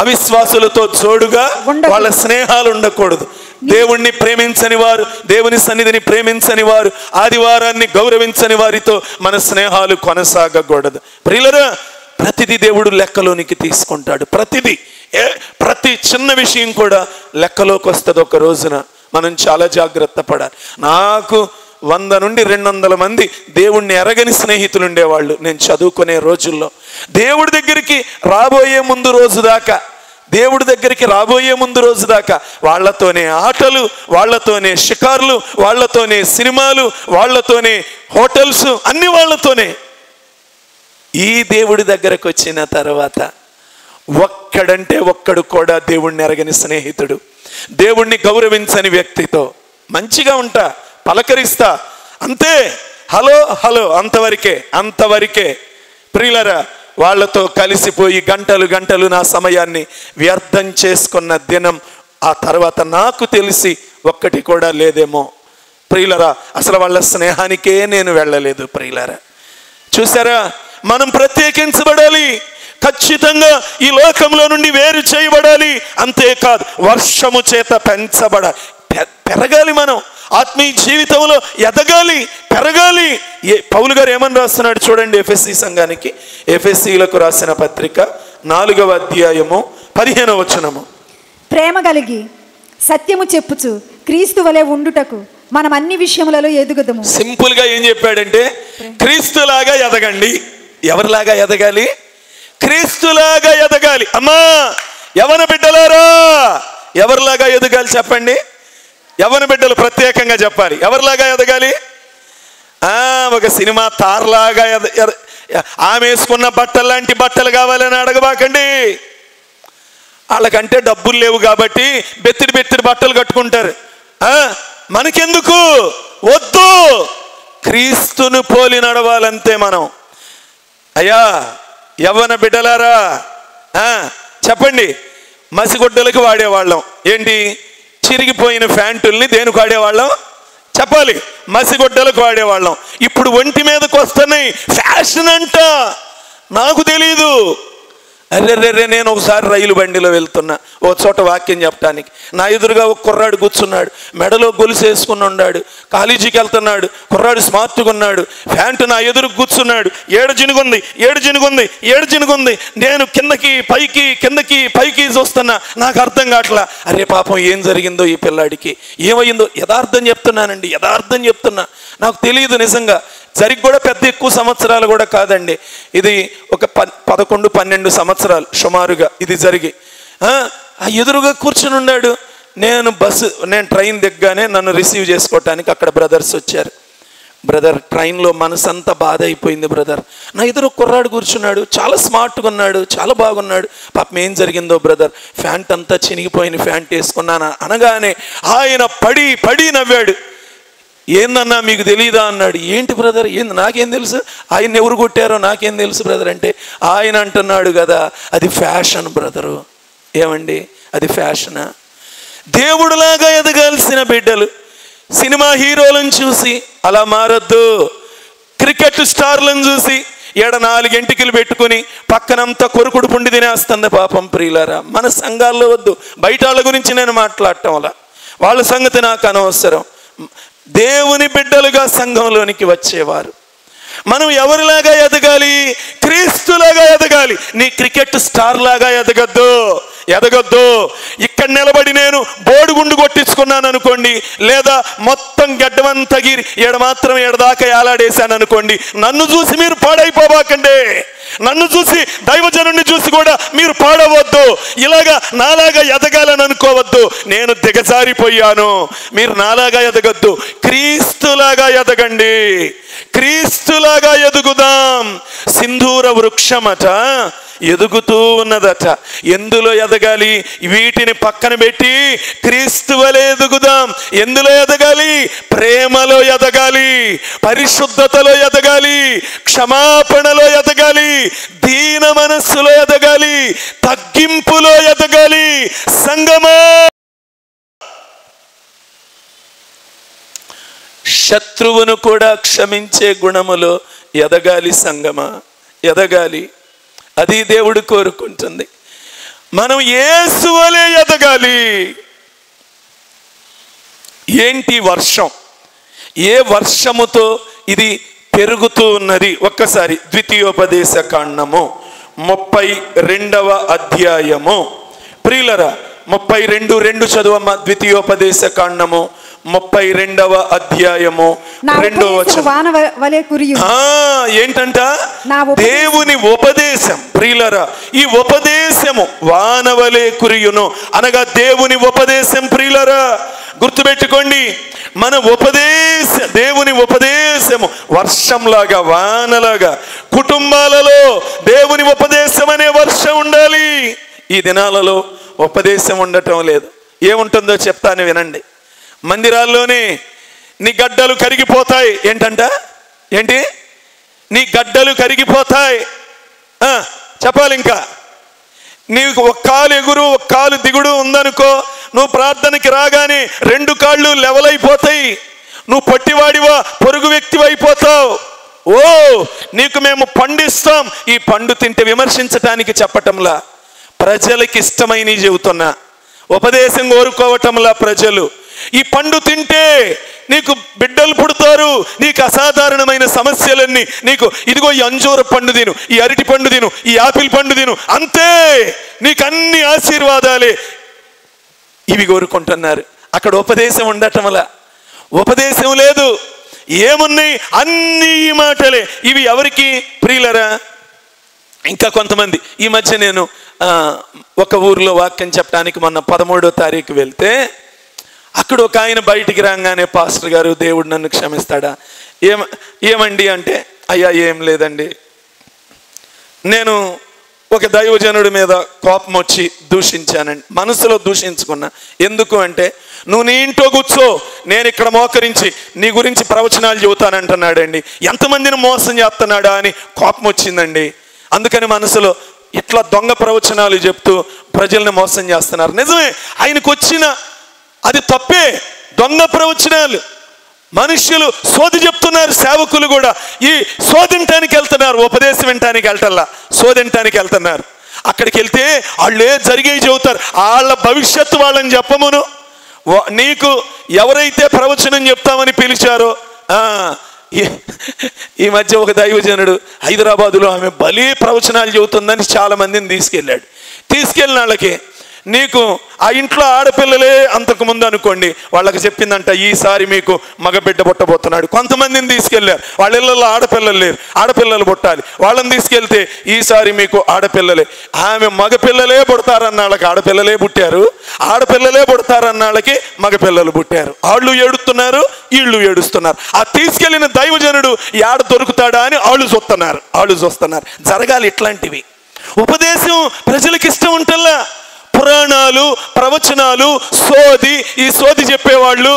అవిశ్వాసులతో జోడుగా వాళ్ళ స్నేహాలు ఉండకూడదు. దేవుణ్ణి ప్రేమించని వారు, దేవుని సన్నిధిని ప్రేమించని వారు, ఆదివారాన్ని గౌరవించని వారితో మన స్నేహాలు కొనసాగకూడదు. ప్రియులరా, ప్రతిదీ దేవుడు లెక్కలోనికి తీసుకుంటాడు. ప్రతి చిన్న విషయం కూడా లెక్కలోకి వస్తుంది. ఒక రోజున మనం చాలా జాగ్రత్త పడాలి. నాకు 100 నుండి 200 మంది దేవుణ్ణి ఎరగని స్నేహితులు ఉండేవాళ్ళు నేను చదువుకునే రోజుల్లో. దేవుడి దగ్గరికి రాబోయే ముందు రోజు దాకా వాళ్ళతోనే ఆటలు, వాళ్ళతోనే షికార్లు, వాళ్ళతోనే సినిమాలు, వాళ్ళతోనే హోటల్స్, అన్ని వాళ్ళతోనే. ఈ దేవుడి దగ్గరకు వచ్చిన తర్వాత ఒక్కడు కూడా దేవుణ్ణి ఎరగని స్నేహితుడు, దేవుణ్ణి గౌరవించని వ్యక్తితో మంచిగా ఉంటా, పలకరిస్తా, అంతే, హలో, అంతవరకే. ప్రియులరా, వాళ్ళతో కలిసిపోయి గంటలు నా సమయాన్ని వ్యర్థం చేసుకున్న దినం ఆ తర్వాత నాకు తెలిసి ఒక్కటి కూడా లేదేమో. ప్రియులరా, అసలు వాళ్ళ స్నేహానికే నేను వెళ్ళలేదు. ప్రియులరా, చూసారా, మనం ప్రత్యేకించబడాలి. ఖచ్చితంగా ఈ లోకంలో నుండి వేరు చేయబడాలి. అంతేకాదు, వర్షము చేత పెరగాలి. మనం ఆత్మీయ జీవితంలో ఎదగాలి, పెరగాలి. పౌలు గారు ఏమని రాస్తున్నాడు చూడండి. ఎఫెసీ సంఘానికి, ఎఫెసీలకు రాసిన పత్రిక 4వ అధ్యాయము 15వ వచనము. ప్రేమ కలిగి సత్యము చెప్పుచు క్రీస్తు వలె ఉండుటకు మనం అన్ని విషయములలో ఎదుగుదము. సింపుల్ గా ఏం చెప్పాడంటే, క్రీస్తులాగా ఎదగండి. ఎవరిలాగా ఎదగాలి? క్రీస్తులాగా ఎదగాలి. అమ్మా, యవన బిడ్డలారా, ఎవరిలాగా ఎదగాలి చెప్పండి? యవన బిడ్డలు ప్రత్యేకంగా చెప్పాలి. ఎవరిలాగా ఎదగాలి? ఒక సినిమా తారలాగా ఆమె వేసుకున్న బట్టలు లాంటి బట్టలు కావాలని అడగబాకండి. వాళ్ళకంటే డబ్బులు లేవు కాబట్టి బెత్తిడి బట్టలు కట్టుకుంటారు. మనకెందుకు? వద్దు, క్రీస్తును పోలి నడవాలంతే మనం. అయ్యా యవ్వన బిడ్డలారా, చెప్పండి. మసిగుడ్డలకు వాడేవాళ్ళం ఏంటి? చిరిగిపోయిన ఫ్యాంటుల్ని దేనికి వాడేవాళ్ళం? చెప్పాలి. మసిగుడ్డలకు వాడేవాళ్ళం. ఇప్పుడు ఒంటి మీదకి వస్తున్నాయి, ఫ్యాషన్ అంట. నాకు తెలీదు, అర్రెర్రెర్రే, నేను ఒకసారి రైలు బండిలో వెళ్తున్నా, ఓ చోట వాక్యం చెప్పడానికి. నా ఎదురుగా ఒక కుర్రాడు కూర్చున్నాడు, మెడలో గొలుసు వేసుకుని ఉన్నాడు, కాలేజీకి వెళ్తున్నాడు. కుర్రాడు స్మార్ట్గా ఉన్నాడు, ప్యాంటు నా ఎదురు కూర్చున్నాడు. ఏడు జినుగుంది. నేను కిందకి పైకి చూస్తున్నా, నాకు అర్థం కావట్లా. అరే పాపం, ఏం జరిగిందో ఈ పిల్లాడికి, ఏమైందో? యథార్థం చెప్తున్నా, నాకు తెలియదు నిజంగా. జరిగి కూడా పెద్ద ఎక్కువ సంవత్సరాలు కూడా కాదండి, ఇది ఒక 11-12 సంవత్సరాలు సుమారుగా ఇది జరిగి. ఆ ఎదురుగా కూర్చుని ఉన్నాడు. నేను ట్రైన్ దిగ్గానే నన్ను రిసీవ్ చేసుకోవటానికి అక్కడ బ్రదర్స్ వచ్చారు. బ్రదర్, ట్రైన్లో మనసంతా బాధ అయిపోయింది బ్రదర్. నా ఎదురు కుర్రాడు కూర్చున్నాడు, చాలా స్మార్ట్గా ఉన్నాడు, చాలా బాగున్నాడు. పాపం ఏం జరిగిందో బ్రదర్, ప్యాంట్ అంతా చినిగిపోయిన ప్యాంట్ వేసుకున్నాను అనగానే ఆయన పడి నవ్వాడు. ఏందన్నా మీకు తెలియదా అన్నాడు. ఏంటి బ్రదర్, ఏంది? నాకేం తెలుసు, ఆయన ఎవరు కొట్టారో నాకేం తెలుసు బ్రదర్ అంటే, ఆయన అంటున్నాడు కదా, అది ఫ్యాషన్ బ్రదరు. ఏమండి, అది ఫ్యాషనా? దేవుడులాగా ఎదగాల్సిన బిడ్డలు సినిమా హీరోలను చూసి అలా మారద్దు. క్రికెట్ స్టార్లను చూసి 4 ఎంటికలు పెట్టుకుని పక్కనంతా కొరుకుడు పుండి తినేస్తుంది పాపం. ప్రియులారా, మన సంఘాల్లో వద్దు. బయట వాళ్ళ గురించి నేను మాట్లాడటం వల్ల, వాళ్ళ సంగతి నాకు అనవసరం. దేవుని బిడ్డలుగా సంఘంలోనికి వచ్చేవారు మనం ఎవరిలాగా ఎదగాలి? క్రీస్తులాగా ఎదగాలి. నీ క్రికెట్ స్టార్ లాగా ఎదగొద్దు. ఇక్కడ నిలబడి నేను బోడుగుండు కొట్టించుకున్నాను అనుకోండి, లేదా మొత్తం గడ్డమంతా తగిరి మాత్రం ఏడదాకా ఏలాడేశాను అనుకోండి, నన్ను చూసి మీరు పాడైపోబాకండి. నన్ను చూసి, దైవజనుడిని చూసి కూడా మీరు పాడవద్దు. ఇలాగా నాలాగా ఎదగాలని అనుకోవద్దు. నేను దిగజారిపోయాను, మీరు నాలాగా ఎదగొద్దు. క్రీస్తులాగా ఎదగండి, క్రీస్తులాగా ఎదుగుదాం. సింధూర వృక్షమట ఎదుగుతూ ఉన్నదట. ఎందులో ఎదగాలి? వీటిని పక్కన పెట్టి క్రీస్తు వలె ఎదుగుదాం. ఎందులో ఎదగాలి? ప్రేమలో ఎదగాలి, పరిశుద్ధతలో ఎదగాలి, క్షమాపణలో ఎదగాలి, దీన మనస్సులో ఎదగాలి, తగ్గింపులో ఎదగాలి. సంగమా, శత్రువును కూడా క్షమించే గుణములో ఎదగాలి. సంగమా, ఎదగాలి. అది దేవుడు కోరుకుంటుంది. మనం యేసు వలె ఎదగాలి. ఏంటి వర్షం? ఏ వర్షముతో ఇది పెరుగుతూ ఉన్నది? ఒక్కసారి ద్వితీయోపదేశ కాండము 32వ అధ్యాయము. ప్రియులరా, 32:2 చదువమ్మ. ద్వితీయోపదేశ కాండము 32వ అధ్యాయము 2వ వచనం. ఏంటంట? దేవుని ఉపదేశం. ప్రియులరా, ఈ ఉపదేశము వానవలే కురియును అనగా దేవుని ఉపదేశం. ప్రియులరా, గుర్తుపెట్టుకోండి, మన దేవుని ఉపదేశము వర్షంలాగా, వానలాగా కుటుంబాలలో దేవుని ఉపదేశం అనే వర్షం ఉండాలి. ఈ దినాలలో ఉపదేశం ఉండటం లేదు. ఏముంటుందో చెప్తాను వినండి. మందిరాల్లోనే నీ గడ్డలు కరిగిపోతాయి. ఏంటి? నీ గడ్డలు కరిగిపోతాయి. చెప్పాలి. ఇంకా నీకు ఒక కాలు ఎగురు, ఒక కాలు దిగుడు ఉందనుకో, నువ్వు ప్రార్థనకి రాగానే 2 కాళ్ళు లెవెల్ అయిపోతాయి. నువ్వు పొట్టివాడివా, పొరుగు వ్యక్తి అయిపోతావు. నీకు మేము పండిస్తాం. ఈ పండు తింటే విమర్శించటానికి చెప్పటంలా, ప్రజలకి ఇష్టమైన చెబుతున్నా, ఉపదేశం కోరుకోవటంలా. ప్రజలు ఈ పండు తింటే నీకు బిడ్డలు పుడతారు, నీకు అసాధారణమైన సమస్యలన్నీ నీకు, ఇదిగో ఈ అంజూర పండు తిను, ఈ అరటి పండు తిను, ఈ ఆపిల్ పండు తిను, అంతే, నీకు అన్ని ఆశీర్వాదాలే. ఇవి కోరుకుంటున్నారు. అక్కడ ఉపదేశం ఉండటంలా. ఉపదేశం లేదు. ఏమున్నాయి? అన్ని ఈ మాటలే. ఇవి ఎవరికి? ప్రియులరా, ఇంకా కొంతమంది. ఈ మధ్య నేను ఒక ఊర్లో వాక్యం చెప్పడానికి మొన్న 13వ తారీఖు వెళ్తే, అక్కడ ఒక ఆయన బయటికి రాగానే, పాస్టర్ గారు దేవుడు నన్ను క్షమిస్తాడా? ఏమండి అంటే, అయ్యా ఏం లేదండి, నేను ఒక దైవజనుడి మీద కోపం వచ్చి దూషించానండి. మనసులో దూషించుకున్నా. ఎందుకు అంటే, నువ్వు నీ ఇంట్లో కూర్చో, నేను ఇక్కడ మోకరించి నీ గురించి ప్రవచనాలు చెబుతానంటున్నాడండి. ఎంతమందిని మోసం చేస్తున్నాడా అని కోపం వచ్చిందండి. అందుకని మనసులో ఇట్లా దొంగ ప్రవచనాలు చెప్తూ ప్రజల్ని మోసం చేస్తున్నారు. నిజమే, ఆయనకు వచ్చిన అది తప్పే. దొంగ ప్రవచనాలు, మనుష్యులు సోది చెప్తున్నారు. సేవకులు కూడా ఈ శోధించడానికి వెళ్తున్నారు, ఉపదేశం వినటానికి వెళ్ళటల్లా, శోధించడానికి వెళ్తున్నారు. అక్కడికి వెళ్తే వాళ్ళే జరిగేవి చెబుతారు. వాళ్ళ భవిష్యత్తు వాళ్ళని చెప్పమును. నీకు ఎవరైతే ప్రవచనం చెప్తామని పిలిచారో, ఈ మధ్య ఒక దైవజనుడు హైదరాబాదులో ఆమె భలే ప్రవచనాలు చెబుతుందని చాలా మందిని తీసుకెళ్ళిన వాళ్ళకి, నీకు ఆ ఇంట్లో ఆడపిల్లలే అంతకుముందు అనుకోండి, వాళ్ళకి చెప్పిందంట ఈసారి మీకు మగబిడ్డ పుట్టబోతున్నాడు. కొంతమందిని తీసుకెళ్లారు, వాళ్ళ ఇళ్ళల్లో ఆడపిల్లలు లేరు, ఆడపిల్లలు పుట్టాలి, వాళ్ళని తీసుకెళ్తే ఈసారి మీకు ఆడపిల్లలే. ఆమె మగపిల్లలే పుడతారన్న వాళ్ళకి ఆడపిల్లలే పుట్టారు, ఆడపిల్లలే పుడతారన్న వాళ్ళకి మగపిల్లలు పుట్టారు. వాళ్ళు ఏడుస్తున్నారు, వీళ్ళు ఏడుస్తున్నారు. ఆ తీసుకెళ్లిన దైవజనుడు యాడ దొరుకుతాడా అని వాళ్ళు చూస్తున్నారు. జరగాలి ఇట్లాంటివి. ఉపదేశం ప్రజలకు ఇష్టం ఉంటల్లా. పురాణాలు, ప్రవచనాలు, ఈ సోది చెప్పేవాళ్ళు,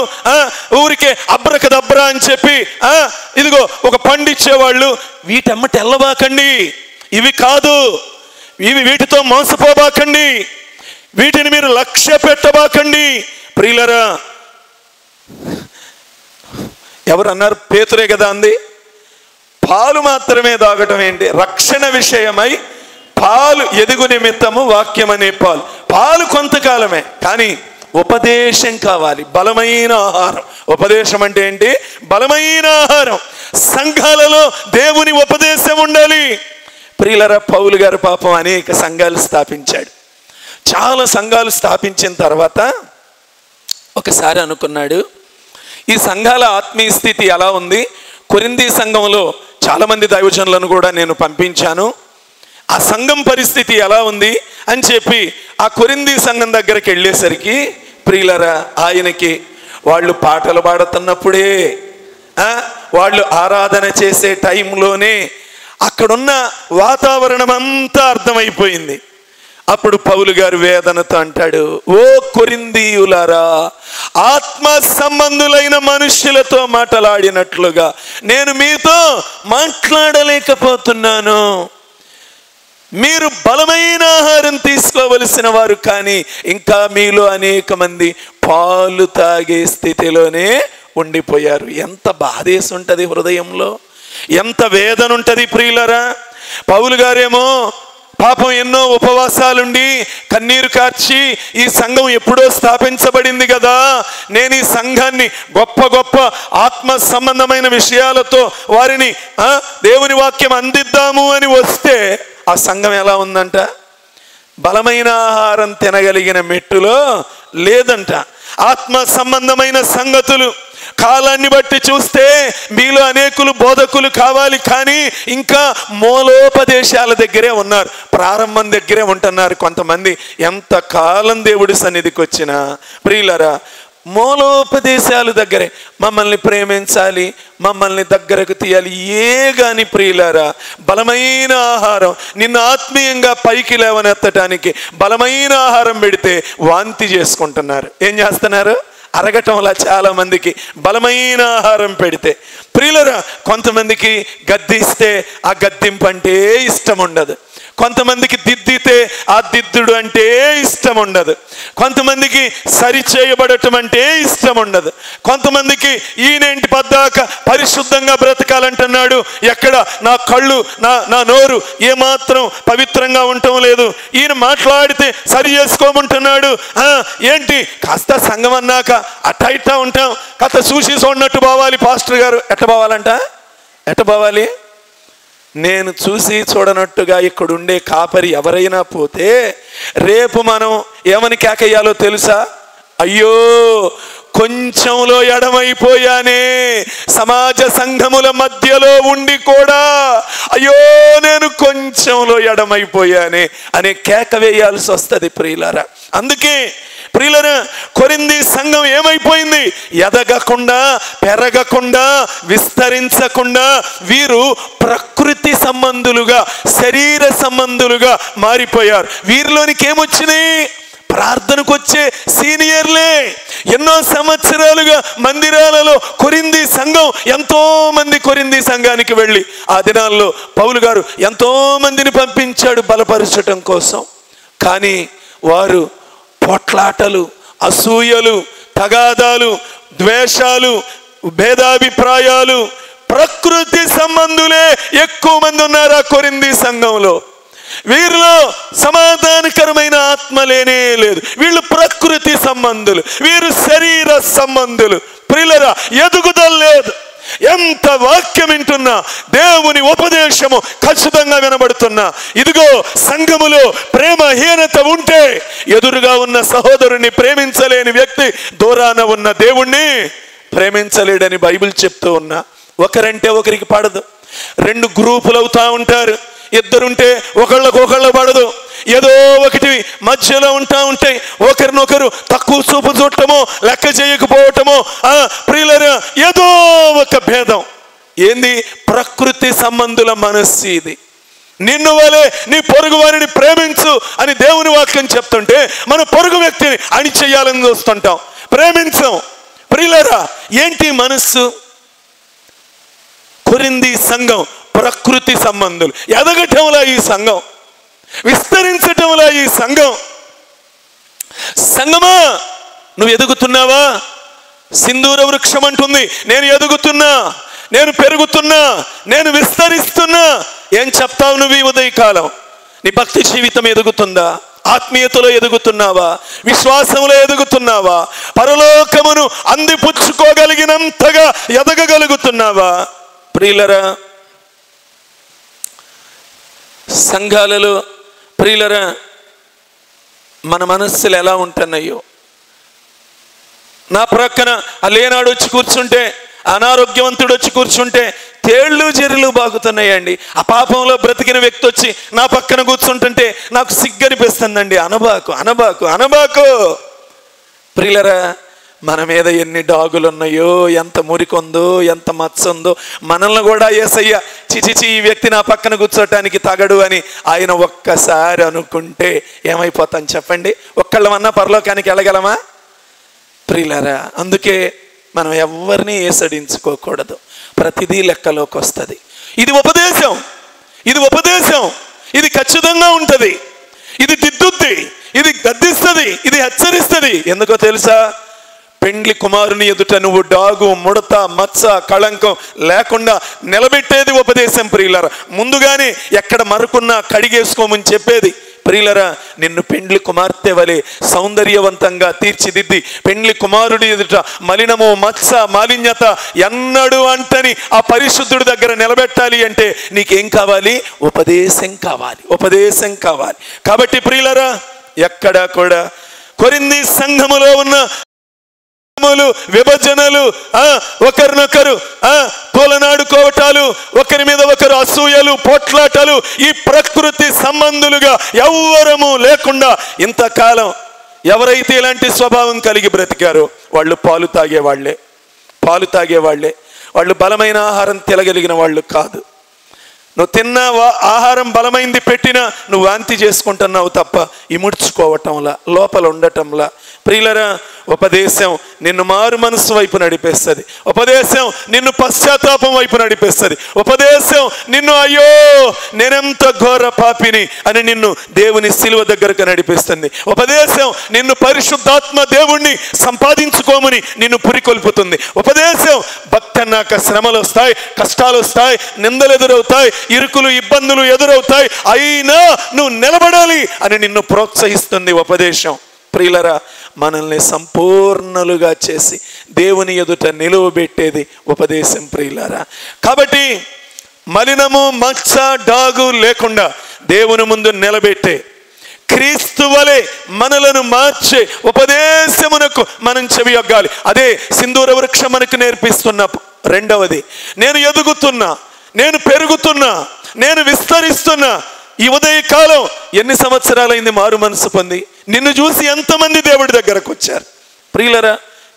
ఊరికే అబ్రకదబ్రా అని చెప్పి ఇదిగో ఒక పండిచ్చేవాళ్ళు, వీటమ్మటి వెళ్ళబాకండి. ఇవి కాదు, వీటితో మోసపోబాకండి, వీటిని మీరు లక్ష్య పెట్టబాకండి. ప్రియులరా, ఎవరన్నారు? పేతురే కదా అంది. పాలు మాత్రమే తాగటం ఏంటి? రక్షణ విషయమై పాలు ఎదుగు నిమిత్తము వాక్యం అనే పాలు కొంతకాలమే, కానీ ఉపదేశం కావాలి, బలమైన ఆహారం. ఉపదేశం అంటే ఏంటి? బలమైన ఆహారం. సంఘాలలో దేవుని ఉపదేశం ఉండాలి. ప్రియులరా, పౌలు గారు పాపం అనేక సంఘాలు స్థాపించాడు. చాలా సంఘాలు స్థాపించిన తర్వాత ఒకసారి అనుకున్నాడు, ఈ సంఘాల ఆత్మీయ స్థితి ఎలా ఉంది? కొరింథీ సంఘంలో చాలామంది దైవజనులను కూడా నేను పంపించాను, ఆ సంఘం పరిస్థితి ఎలా ఉంది అని చెప్పి ఆ కొరింథీ సంఘం దగ్గరికి వెళ్ళేసరికి, ప్రియులరా, ఆయనకి వాళ్ళు పాటలు పాడుతున్నప్పుడే, వాళ్ళు ఆరాధన చేసే టైంలోనే అక్కడున్న వాతావరణం అంతా అర్థమైపోయింది. అప్పుడు పౌలు గారు వేదనతో అంటాడు, ఓ కొరింథీయులారా, ఆత్మ సంబంధులైన మనుష్యులతో మాట్లాడినట్లుగా నేను మీతో మాట్లాడలేకపోతున్నాను. మీరు బలమైన ఆహారం తీసుకోవలసిన వారు, కానీ ఇంకా మీలో అనేక మంది పాలు తాగే స్థితిలోనే ఉండిపోయారు. ఎంత బాధేసి ఉంటుంది హృదయంలో, ఎంత వేదన ఉంటుంది ప్రియులరా. పౌలు గారేమో పాపం ఎన్నో ఉపవాసాలుండి కన్నీరు కార్చి, ఈ సంఘం ఎప్పుడో స్థాపించబడింది కదా, నేను ఈ సంఘాన్ని గొప్ప ఆత్మ సంబంధమైన విషయాలతో వారిని దేవుని వాక్యం అందిద్దాము అని వస్తే ఆ సంఘం ఎలా ఉందంట? బలమైన ఆహారం తినగలిగిన మెట్టులో లేదంట. ఆత్మ సంబంధమైన సంగతులు కాలాన్ని బట్టి చూస్తే మీలో అనేకులు బోధకులు కావాలి, కానీ ఇంకా మూలోపదేశాల దగ్గరే ఉన్నారు, ప్రారంభం దగ్గరే ఉంటున్నారు కొంతమంది. ఎంత కాలం దేవుడి సన్నిధికి వచ్చినా ప్రియులరా, మూలోపదేశాలు దగ్గరే మమ్మల్ని ప్రేమించాలి, మమ్మల్ని దగ్గరకు తీయాలి, గాని ప్రియులారా, బలమైన ఆహారం నిన్ను ఆత్మీయంగా పైకి లేవనెత్తడానికి బలమైన ఆహారం పెడితే వాంతి చేసుకుంటున్నారు. ఏం చేస్తున్నారు? అరగటంలా చాలా మందికి బలమైన ఆహారం పెడితే. ప్రియులరా, కొంతమందికి గద్దిస్తే ఆ గద్దింపు అంటే ఇష్టం ఉండదు, కొంతమందికి దిద్దితే ఆ దిద్దుడు అంటే ఇష్టం ఉండదు, కొంతమందికి సరి చేయబడటం అంటే ఇష్టం ఉండదు, కొంతమందికి ఈయనేంటి పద్దాక పరిశుద్ధంగా బ్రతకాలంటున్నాడు, ఎక్కడ నా కళ్ళు నా నోరు ఏమాత్రం పవిత్రంగా ఉండటం లేదు, ఈయన మాట్లాడితే సరి చేసుకోమంటున్నాడు, ఏంటి కాస్త సంఘం అన్నాక అట్టా ఇట్టా ఉంటాం, కాస్త చూసి చూడనట్టు పోవాలి. పాస్టర్ గారు ఎట్ట పోవాలంట? ఎట్ట పోవాలి? నేను చూసి చూడనట్టుగా ఇక్కడుండే కాపరి ఎవరైనా పోతే రేపు మనం ఏమని కేకయ్యాలో తెలుసా? అయ్యో కొంచెంలో ఎడమైపోయానే, సమాజ సంఘముల మధ్యలో ఉండి కూడా అయ్యో నేను కొంచెంలో ఎడమైపోయానే అనే కేక వేయాల్సి వస్తుంది ప్రియులారా. అందుకే ప్రియులారా, కొరింథీ సంఘం ఏమైపోయింది? ఎదగకుండా, పెరగకుండా, విస్తరించకుండా వీరు ప్రకృతి సంబంధులుగా, శరీర సంబంధులుగా మారిపోయారు. వీరిలోనికి ఏమొచ్చినాయి? ప్రార్థనకు వచ్చే సీనియర్లే. ఎన్నో సంవత్సరాలుగా మందిరాలలో కొరింథీ సంఘం, ఎంతో మంది కొరింథీ సంఘానికి వెళ్ళి ఆ దినాల్లో పౌలు గారు ఎంతో మందిని పంపించాడు బలపరచటం కోసం. కానీ వారు పోట్లాటలు, అసూయలు, తగాదాలు, ద్వేషాలు, భేదాభిప్రాయాలు, ప్రకృతి సంబంధులే ఎక్కువ మంది ఉన్నారు ఆ కొరింథీ సంఘంలో. వీరిలో సమాధానకరమైన ఆత్మ లేనే లేదు. వీళ్ళు ప్రకృతి సంబంధులు, వీరు శరీర సంబంధులు. ప్రియులారా, ఎదుగుదల లేదు. ఎంత వాక్యం వింటున్నా, దేవుని ఉపదేశము ఖచ్చితంగా వినబడుతున్నా, ఇదిగో సంఘములో ప్రేమహీనత ఉంటే ఎదురుగా ఉన్న సహోదరుని ప్రేమించలేని వ్యక్తి దూరాన ఉన్న దేవుణ్ణి ప్రేమించలేడని బైబిల్ చెప్తూ ఉన్నా. ఒకరంటే ఒకరికి పడదు, రెండు గ్రూపులు అవుతా ఉంటారు. ఇద్దరుంటే ఒకళ్ళకొకళ్ళు పడదు, ఏదో ఒకటి మధ్యలో ఉంటా ఉంటాయి. ఒకరినొకరు తక్కువ చూపు చూడటమో, లెక్క చేయకపోవటమో, ప్రియులరా ఏదో ఒక భేదం. ఏంది? ప్రకృతి సంబంధుల మనస్సు ఇది. నిన్ను వలె నీ పొరుగు వారిని ప్రేమించు అని దేవుని వాక్యం చెప్తుంటే మన పొరుగు వ్యక్తిని అణిచేయాలని చూస్తుంటాం, ప్రేమించం. ప్రియులరా, ఏంటి మనస్సు? కొరింథీ సంఘం ప్రకృతి సంబంధులు. ఎదగటంలా ఈ సంఘం, విస్తరించటంలా ఈ సంఘం. సంఘమా, నువ్వు ఎదుగుతున్నావా? సింధూర వృక్షం అంటుంది, నేను ఎదుగుతున్నా, నేను పెరుగుతున్నా, నేను విస్తరిస్తున్నా. ఏం చెప్తావు నువ్వు ఈ ఉదయకాలం? నీ భక్తి జీవితం ఎదుగుతుందా? ఆత్మీయతలో ఎదుగుతున్నావా? విశ్వాసంలో ఎదుగుతున్నావా? పరలోకమును అందిపుచ్చుకోగలిగినంతగా ఎదగగలుగుతున్నావా? ప్రియులరా, సంఘాలలో ప్రియులరా, మన మనస్సులు ఎలా ఉంటున్నాయో. నా ప్రక్కన లేనాడు వచ్చి కూర్చుంటే, అనారోగ్యవంతుడు వచ్చి కూర్చుంటే తేళ్ళు జెర్రులు బాగుతున్నాయండి. ఆ పాపంలో బ్రతికిన వ్యక్తి వచ్చి నా పక్కన కూర్చుంటుంటే నాకు సిగ్గనిపిస్తుందండి. అనబాకు అనబాకు అనబాకు. ప్రియులరా, మన మీద ఎన్ని డాగులు ఉన్నాయో, ఎంత మురికొందో, ఎంత మచ్చ ఉందో. మనల్ని కూడా యేసయ్య చిచిచి ఈ వ్యక్తి నా పక్కన కూర్చోటానికి తగడు అని ఆయన ఒక్కసారి అనుకుంటే ఏమైపోతాం చెప్పండి? ఒక్కళ్ళమన్నా పరలోకానికి వెళ్ళగలమా? ప్రియులారా, అందుకే మనం ఎవరిని ఏసడించుకోకూడదు. ప్రతిదీ లెక్కలోకి వస్తుంది. ఇది ఉపదేశం, ఇది ఉపదేశం, ఇది ఖచ్చితంగా ఉంటుంది, ఇది దిద్దుద్ది, ఇది గద్దిస్తుంది, ఇది హెచ్చరిస్తుంది. ఎందుకో తెలుసా? పెండ్లి కుమారుని ఎదుట నువ్వు డాగు, ముడత, మచ్చ, కళంకం లేకుండా నిలబెట్టేది ఉపదేశం. ప్రియులరా, ముందుగానే ఎక్కడ మరకున్నా కడిగేసుకోమని చెప్పేది. ప్రియులరా, నిన్ను పెండ్లి కుమార్తె వలె సౌందర్యవంతంగా తీర్చిదిద్ది పెండ్లి కుమారుడి ఎదుట మలినము, మచ్చ, మాలిన్యత ఎన్నడూ అంటని ఆ పరిశుద్ధుడి దగ్గర నిలబెట్టాలి అంటే నీకేం కావాలి? ఉపదేశం కావాలి, ఉపదేశం కావాలి. కాబట్టి ప్రియులరా, ఎక్కడా కూడా కొరింథీ సంఘములో ఉన్న విభజనలు, ఒకరినొకరు తోలనాడుకోవటాలు, ఒకరి మీద ఒకరు అసూయలు, పోట్లాటలు, ఈ ప్రకృతి సంబంధులుగా ఎవ్వరము లేకుండా ఇంతకాలం ఎవరైతే ఇలాంటి స్వభావం కలిగి బ్రతికారో వాళ్ళు పాలు తాగేవాళ్లే, పాలు తాగేవాళ్లే. వాళ్ళు బలమైన ఆహారం తినగలిగిన వాళ్ళు కాదు. నువ్వు తిన్న ఆహారం బలమైంది పెట్టినా నువ్వు వాంతి చేసుకుంటున్నావు తప్ప ఇముడ్చుకోవటంలా, లోపల ఉండటంలా. ప్రియులరా, ఉపదేశం నిన్ను మారు మనసు వైపు నడిపేస్తుంది. ఉపదేశం నిన్ను పశ్చాత్తాపం వైపు నడిపేస్తుంది. ఉపదేశం నిన్ను అయ్యో నేనెంత ఘోర పాపిని అని నిన్ను దేవుని శిలువ దగ్గరకు నడిపిస్తుంది. ఉపదేశం నిన్ను పరిశుద్ధాత్మ దేవుణ్ణి సంపాదించుకోమని నిన్ను పురికొల్పుతుంది. ఉపదేశం భక్తి అన్నాక శ్రమలు వస్తాయి, కష్టాలు వస్తాయి, నిందలు ఎదురవుతాయి, ఇరుకులు ఇబ్బందులు ఎదురవుతాయి, అయినా నువ్వు నిలబడాలి అని నిన్ను ప్రోత్సహిస్తుంది ఉపదేశం. ప్రియులరా, మనల్ని సంపూర్ణలుగా చేసి దేవుని ఎదుట నిలువబెట్టేది ఉపదేశం. ప్రియులరా, కాబట్టి మలినము, మచ్చ, డాగు లేకుండా దేవుని ముందు నిలబెట్టే క్రీస్తు వలె మనలను మార్చే ఉపదేశమునకు మనం చెవియొగ్గాలి. అదే సింధూర వృక్షం మనకు నేర్పిస్తున్న రెండవది. నేను ఎదుగుతున్నా, నేను పెరుగుతున్నా, నేను విస్తరిస్తున్నా. ఈ ఉదయకాలం ఎన్ని సంవత్సరాలైంది మారు మనసు పొంది? నిన్ను చూసి ఎంతమంది దేవుడి దగ్గరకు వచ్చారు? ప్రియులరా,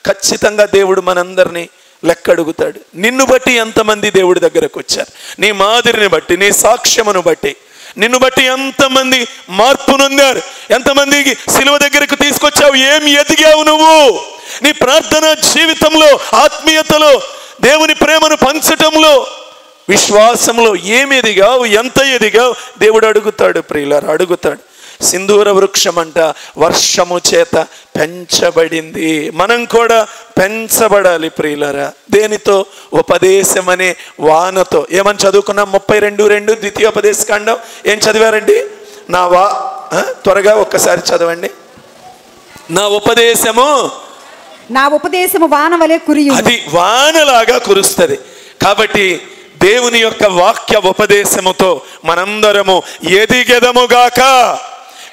ఖచ్చితంగా దేవుడు మనందరినీ లెక్క అడుగుతాడు. నిన్ను బట్టి ఎంతమంది దేవుడి దగ్గరకు వచ్చారు? నీ మాదిరిని బట్టి, నీ సాక్ష్యమును బట్టి, నిన్ను బట్టి ఎంతమంది మార్పు నొందారు? ఎంతమందికి సిలువ దగ్గరకు తీసుకొచ్చావు? ఏం ఎదిగావు నువ్వు? నీ ప్రార్థన జీవితంలో, ఆత్మీయతలో, దేవుని ప్రేమను పంచటంలో, విశ్వాసంలో ఏమి ఎదిగావు? ఎంత ఎదిగావు? దేవుడు అడుగుతాడు. ప్రియులారా, అడుగుతాడు. సింధూర వృక్షం అంట వర్షము చేత పెంచబడింది. మనం కూడా పెంచబడాలి ప్రియులారా. దేనితో? ఉపదేశం అనే వానతో. ఏమని చదువుకున్నాం? 32:2 ద్వితీయోపదేశకాండం. ఏం చదివారండి? త్వరగా ఒక్కసారి చదవండి. నా ఉపదేశము వాన వలె కురియును. అది వానలాగా కురుస్తుంది. కాబట్టి దేవుని యొక్క వాక్య ఉపదేశముతో మనందరము ఎదిగెదముగాక,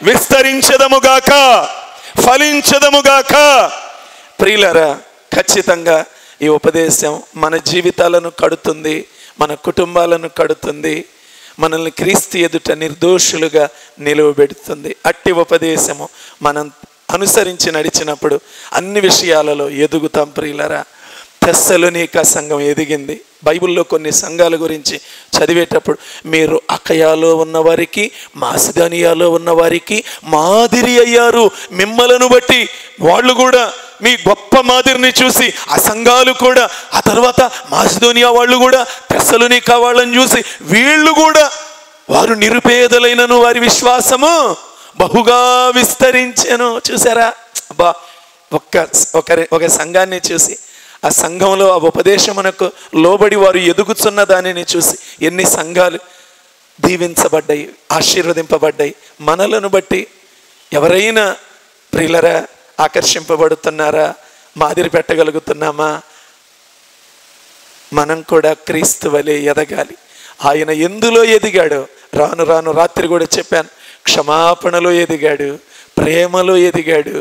విస్తరించదముగాక, ఫలించదముగాక. ప్రియులారా, ఖచ్చితంగా ఈ ఉపదేశం మన జీవితాలను కడుతుంది, మన కుటుంబాలను కడుతుంది, మనల్ని క్రీస్తు ఎదుట నిర్దోషులుగా నిలువబెడుతుంది. అట్టి ఉపదేశము మనం అనుసరించి నడిచినప్పుడు అన్ని విషయాలలో ఎదుగుతాం. ప్రియులారా, తెస్సలోనిక సంఘం ఎదిగింది. బైబిల్లో కొన్ని సంఘాల గురించి చదివేటప్పుడు మీరు అకయాలో ఉన్నవారికి, మాసిదోనియాలో ఉన్నవారికి మాదిరి అయ్యారు. మిమ్మలను బట్టి వాళ్ళు కూడా మీ గొప్ప మాదిరిని చూసి ఆ సంఘాలు కూడా, ఆ తర్వాత మాసిదోనియా వాళ్ళు కూడా తెస్సలోనిక వాళ్ళని చూసి వీళ్ళు కూడా, వారు నిరుపేదలైనను వారి విశ్వాసము బహుగా విస్తరించెను. చూసారా? అబ్బా, ఒక సంఘాన్ని చూసి, ఆ సంఘంలో ఆ ఉపదేశమునకు లోబడి వారు ఎదుగుతున్న దానిని చూసి ఎన్ని సంఘాలు దీవించబడ్డాయి, ఆశీర్వదింపబడ్డాయి. మనలను బట్టి ఎవరైనా ప్రియులరా ఆకర్షింపబడుతున్నారా? మాదిరి పెట్టగలుగుతున్నామా? మనం కూడా క్రీస్తు వలె ఎదగాలి. ఆయన ఎందులో ఎదిగాడో రాను రాను రాత్రి కూడా చెప్పాను. క్షమాపణలో ఎదిగాడు, ప్రేమలో ఎదిగాడు,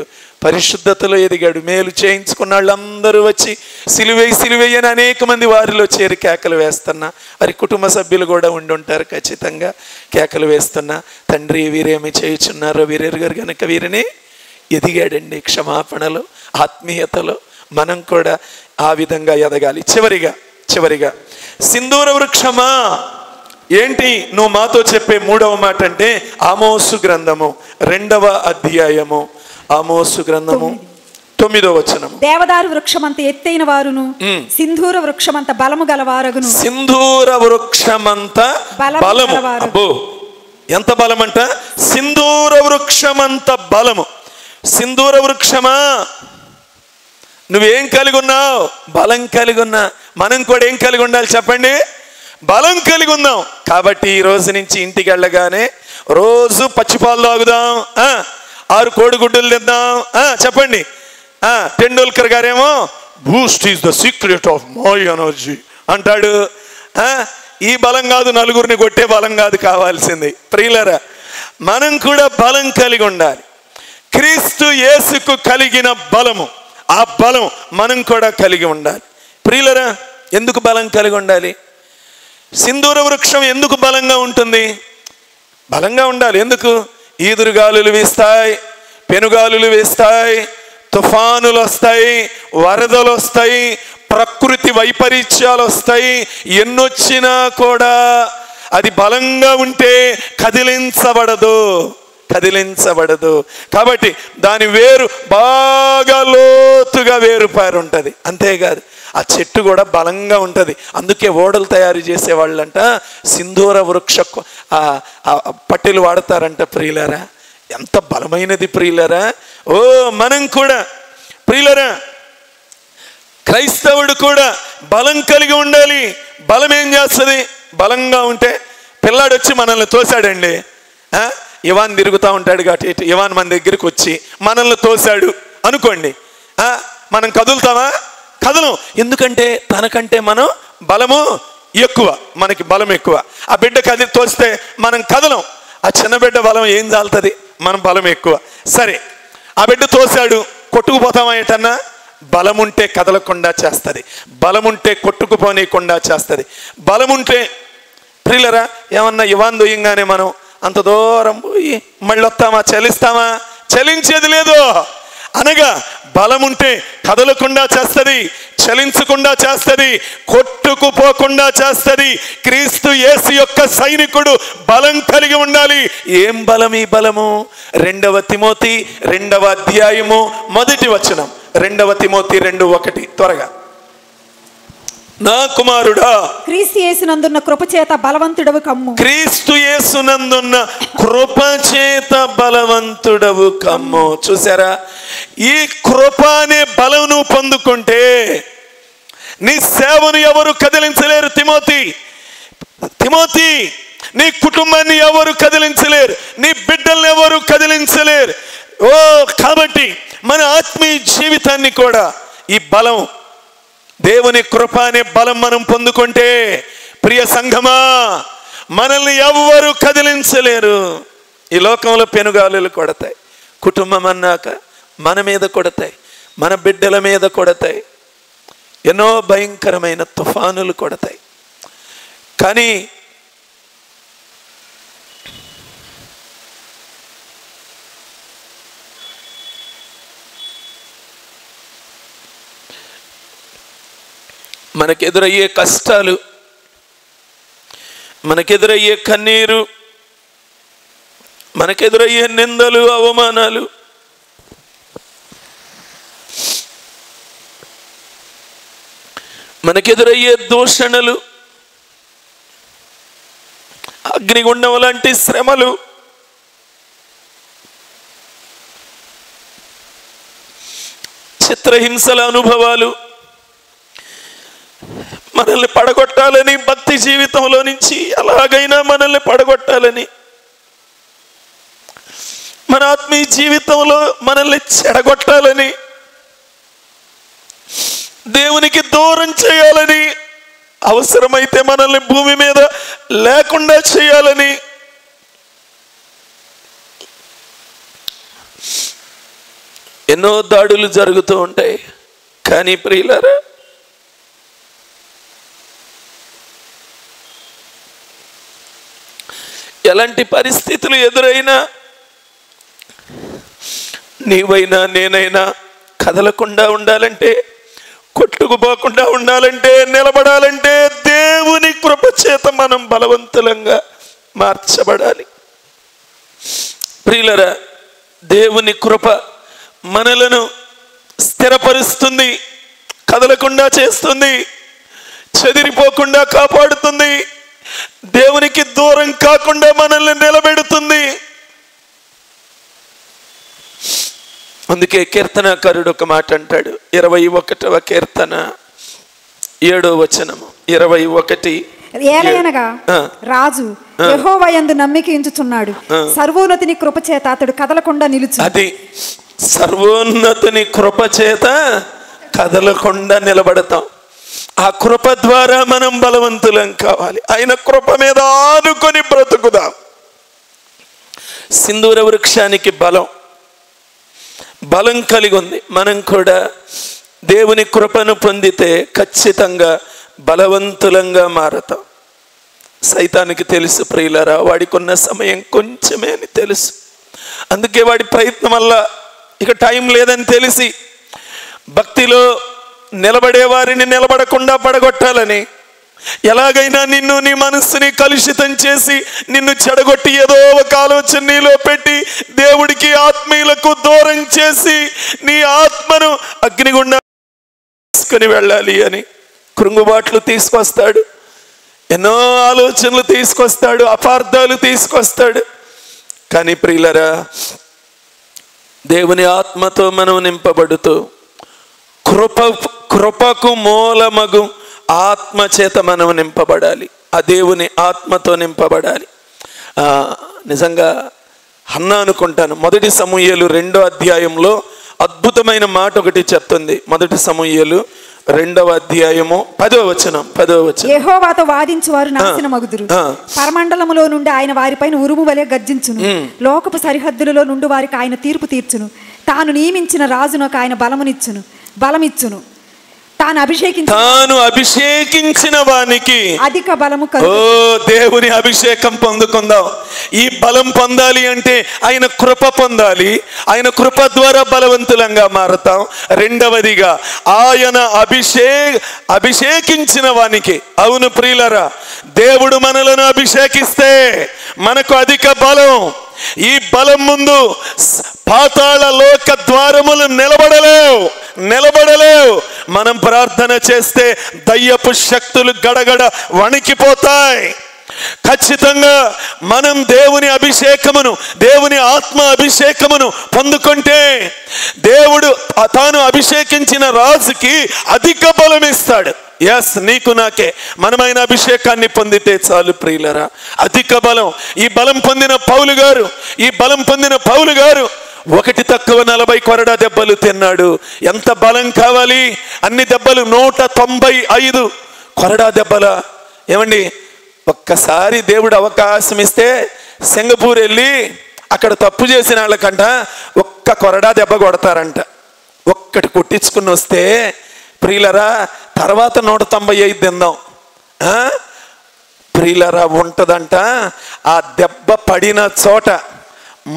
పరిశుద్ధతలో ఎదిగాడు. మేలు చేయించుకున్న వాళ్ళందరూ వచ్చి సిలువేయి అని అనేక మంది వారిలో చేరి కేకలు వేస్తున్నా, వారి కుటుంబ సభ్యులు కూడా ఉండి ఉంటారు ఖచ్చితంగా. కేకలు వేస్తున్నా, తండ్రి వీరేమి చేయుచున్నారో వీరెరుగారు కనుక వీరిని. ఎదిగాడండి క్షమాపణలో, ఆత్మీయతలో. మనం కూడా ఆ విధంగా ఎదగాలి. చివరిగా సింధూర వృక్షమా, ఏంటి నువ్వు మాతో చెప్పే మూడవ మాట అంటే ఆమోసు గ్రంథము 2వ అధ్యాయము, ఆమోసు గ్రంథము 9వ వచనము. దేవదారు వృక్షమంత ఎత్తైన వారును, సింధూర వృక్షమంత బలము గలవారగును. సింధూర వృక్షమంత బలము. అబ్బో, ఎంత బలమంట! సింధూర వృక్షమంత బలము. సింధూర వృక్షమా, నువ్వేం కలిగి ఉన్నావు? బలం కలిగి ఉన్నా. మనం కూడా ఏం కలిగి ఉండాలి చెప్పండి? బలం కలిగి ఉందాం. కాబట్టి ఈ రోజు నుంచి ఇంటికి వెళ్ళగానే రోజు పచ్చిపాలు తాగుదాం, 6 కోడిగుడ్డులు తిందాం. చెప్పండి. టెండూల్కర్ గారేమో Boost is the secret of my energy అంటాడు. ఈ బలం కాదు, నలుగురిని కొట్టే బలం కాదు కావాల్సింది. ప్రియులరా, మనం కూడా బలం కలిగి ఉండాలి. క్రీస్తు యేసుకు కలిగిన బలము, ఆ బలం మనం కూడా కలిగి ఉండాలి. ప్రియులరా, ఎందుకు బలం కలిగి ఉండాలి? సింధూర వృక్షం ఎందుకు బలంగా ఉంటుంది? బలంగా ఉండాలి. ఎందుకు? ఈదురుగాలులు వీస్తాయి, పెనుగాలులు వీస్తాయి, తుఫానులు వస్తాయి, వరదలు వస్తాయి, ప్రకృతి వైపరీత్యాలు వస్తాయి. ఎన్నొచ్చినా కూడా అది బలంగా ఉంటే కదిలించబడదు. కాబట్టి దాని వేరు బాగా లోతుగా వేరుపారు ఉంటుంది. అంతేకాదు, ఆ చెట్టు కూడా బలంగా ఉంటుంది. అందుకే ఓడలు తయారు చేసేవాళ్ళంట సింధూర వృక్ష పట్టెలు వాడతారంట. ప్రియులరా, ఎంత బలమైనది ప్రియులరా! ఓ, మనం కూడా ప్రియులరా, క్రైస్తవుడు కూడా బలం కలిగి ఉండాలి. బలం ఏం చేస్తుంది? బలంగా ఉంటే, పిల్లాడు వచ్చి మనల్ని తోసాడండి, ఇవాన్ తిరుగుతూ ఉంటాడు కాబట్టి ఇవాన్ మన దగ్గరికి వచ్చి మనల్ని తోసాడు అనుకోండి, మనం కదులుతామా? కదలం. ఎందుకంటే తనకంటే మనం బలము ఎక్కువ, మనకి బలం ఎక్కువ. ఆ బిడ్డ తోస్తే మనం కదలం. ఆ చిన్న బిడ్డ బలం ఏం చాలుతుంది? మన బలం ఎక్కువ. సరే, ఆ బిడ్డ తోసాడు, కొట్టుకుపోతామా? ఏటన్నా బలముంటే కదలకుండా చేస్తుంది, బలముంటే కొట్టుకుపోనీయకుండా చేస్తుంది. బలముంటే ప్రియులరా, ఏమన్నా ఇవాన్ దొయ్యంగానే మనం అంత దూరం పోయి మళ్ళీ వస్తామా? చలిస్తామా? చలించేది లేదు. అనగా బలముంటే కదలకుండా చేస్తుంది, చలించకుండా చేస్తుంది, కొట్టుకుపోకుండా చేస్తుంది. క్రీస్తు యేసు యొక్క సైనికుడు బలం కలిగి ఉండాలి. ఏం బలం ఈ బలము? 2వ తిమోతి 2వ అధ్యాయము 1వ వచనం. 2వ తిమోతి 2:1 త్వరగా. నా కుమారుడా, క్రీస్తు యేసునందున్న కృపచేత బలవంతుడవు కమ్ము. క్రీస్తు యేసునందున్న కృపచేత బలవంతుడవు కమ్ము. చూసారా? ఈ కృప అనే బలమును పొందుకుంటే నీ సేవను ఎవరు కదిలించలేరు. తిమోతి, నీ కుటుంబాన్ని ఎవరు కదిలించలేరు, నీ బిడ్డల్ని ఎవరు కదిలించలేరు. కాబట్టి మన ఆత్మీయ జీవితాన్ని కూడా ఈ బలం, దేవుని కృప అనే బలం మనం పొందుకుంటే ప్రియ సంఘమా, మనల్ని ఎవ్వరు కదిలించలేరు. ఈ లోకంలో పెనుగాలులు కొడతాయి, కుటుంబం అన్నాక మన మీద కొడతాయి, మన బిడ్డల మీద కొడతాయి, ఎన్నో భయంకరమైన తుఫానులు కొడతాయి. కానీ మనకెదురయ్యే కష్టాలు, మనకెదురయ్యే కన్నీరు, మనకెదురయ్యే నిందలు, అవమానాలు, మనకెదురయ్యే దూషణలు, అగ్నిగుండం లాంటి శ్రమలు, చిత్రహింసల అనుభవాలు మనల్ని పడగొట్టాలని, భక్తి జీవితంలో నుంచి ఎలాగైనా మనల్ని పడగొట్టాలని, మన ఆత్మీయ జీవితంలో మనల్ని చెడగొట్టాలని, దేవునికి దూరం చేయాలని, అవసరమైతే మనల్ని భూమి మీద లేకుండా చేయాలని ఎన్నో దాడులు జరుగుతూ ఉంటాయి. కానీ ప్రియులారా, ఎలాంటి పరిస్థితులు ఎదురైనా నీవైనా నేనైనా కదలకుండా ఉండాలంటే, కొట్టుకుపోకుండా ఉండాలంటే, నిలబడాలంటే దేవుని కృప చేత మనం బలవంతులంగా మార్చబడాలి. ప్రియులరా, దేవుని కృప మనలను స్థిరపరుస్తుంది, కదలకుండా చేస్తుంది, చెదిరిపోకుండా కాపాడుతుంది, దేవునికి దూరం కాకుండా మనల్ని నిలబెడుతుంది. అందుకే కీర్తనాకారుడు ఒక మాట అంటాడు, 21వ కీర్తన 7వ వచనము, 21. ఏలయనగా రాజు యెహోవా యందు నమ్మిక ఉంచుచున్నాడు, సర్వోన్నతుని కృప చేత అతడు కదలకుండా నిలుచు. అది సర్వోన్నతుని కృప చేత కదలకుండా నిలబడతాం. ఆ కృప ద్వారా మనం బలవంతులం కావాలి. ఆయన కృప మీద ఆనుకొని బ్రతుకుదాం. సింధూర వృక్షానికి బలం కలిగి ఉంది. మనం కూడా దేవుని కృపను పొందితే ఖచ్చితంగా బలవంతులంగా మారతాం. సైతానికి తెలుసు ప్రియులారా, వాడికి ఉన్న సమయం కొంచెమే అని తెలుసు. అందుకే వాడి ప్రయత్నం వల్ల ఇక టైం లేదని తెలిసి భక్తిలో నిలబడే వారిని నిలబడకుండా పడగొట్టాలని, ఎలాగైనా నిన్ను, నీ మనస్సుని కలుషితం చేసి నిన్ను చెడగొట్టి ఏదో ఒక ఆలోచన నీలో పెట్టి దేవుడికి, ఆత్మీయులకు దూరం చేసి నీ ఆత్మను అగ్నిగుండా తీసుకొని వెళ్ళాలి అని కృంగుబాట్లు తీసుకొస్తాడు, ఎన్నో ఆలోచనలు తీసుకొస్తాడు, అపార్థాలు తీసుకొస్తాడు. కానీ ప్రియులరా, దేవుని ఆత్మతో మనం నింపబడుతూ కృపకు మూలమగు ఆత్మ చేత మనం నింపబడాలి. ఆ దేవుని ఆత్మతో నింపబడాలి. నిజంగా హన్నా అనుకుంటాను, 1 సమూయేలు 2వ అధ్యాయంలో అద్భుతమైన మాట ఒకటి చెప్తుంది. 1 సమూయేలు 2వ అధ్యాయము 10వ వచనం. యెహోవాతో వాదించు వారు నాశనమగుదురు, పరమండలములో నుండి ఆయన వారిపైన ఉరుము వలె గర్జించును, లోకపు సరిహద్దులలో నుండి వారికి ఆయన తీర్పు తీర్చును, తాను నియమించిన రాజునకు ఆయన బలమిచ్చును, తాను అభిషేకించిన వానికి అధిక బలము కలుగును. దేవుని అభిషేకం పొందుకుందాం. ఈ బలం పొందాలి అంటే ఆయన కృప పొందాలి. ఆయన కృప ద్వారా బలవంతులంగా మారతాం. రెండవదిగా ఆయన అభిషేకించిన వానికి, అవును ప్రియులరా, దేవుడు మనలను అభిషేకిస్తే మనకు అధిక బలం. ఈ బలం ముందు పాతాళ లోక ద్వారములు నిలబడలేవు. మనం ప్రార్థన చేస్తే దయ్యపు శక్తులు గడగడ వణికిపోతాయి. ఖచ్చితంగా మనం దేవుని అభిషేకమును, దేవుని ఆత్మ అభిషేకమును పొందుకుంటే దేవుడు తాను అభిషేకించిన రాజుకి అధిక బలం ఇస్తాడు. ఎస్, నీకు నాకే మనమైన అభిషేకాన్ని పొందితే చాలు ప్రియులరా, అధిక బలం. ఈ బలం పొందిన పౌలు గారు ఒకటి తక్కువ 40 కొరడా దెబ్బలు తిన్నాడు. ఎంత బలం కావాలి? అన్ని దెబ్బలు 195 కొరడా దెబ్బల. ఏమండి, ఒక్కసారి దేవుడు అవకాశం ఇస్తే సింగపూర్ వెళ్ళి అక్కడ తప్పు చేసిన వాళ్ళకంట ఒక్క కొరడా దెబ్బ కొడతారంట. ఒక్కటి కొట్టించుకుని వస్తే ప్రియులరా తర్వాత 195 తిందాం. ప్రియులరా ఉంటుందంట. ఆ దెబ్బ పడిన చోట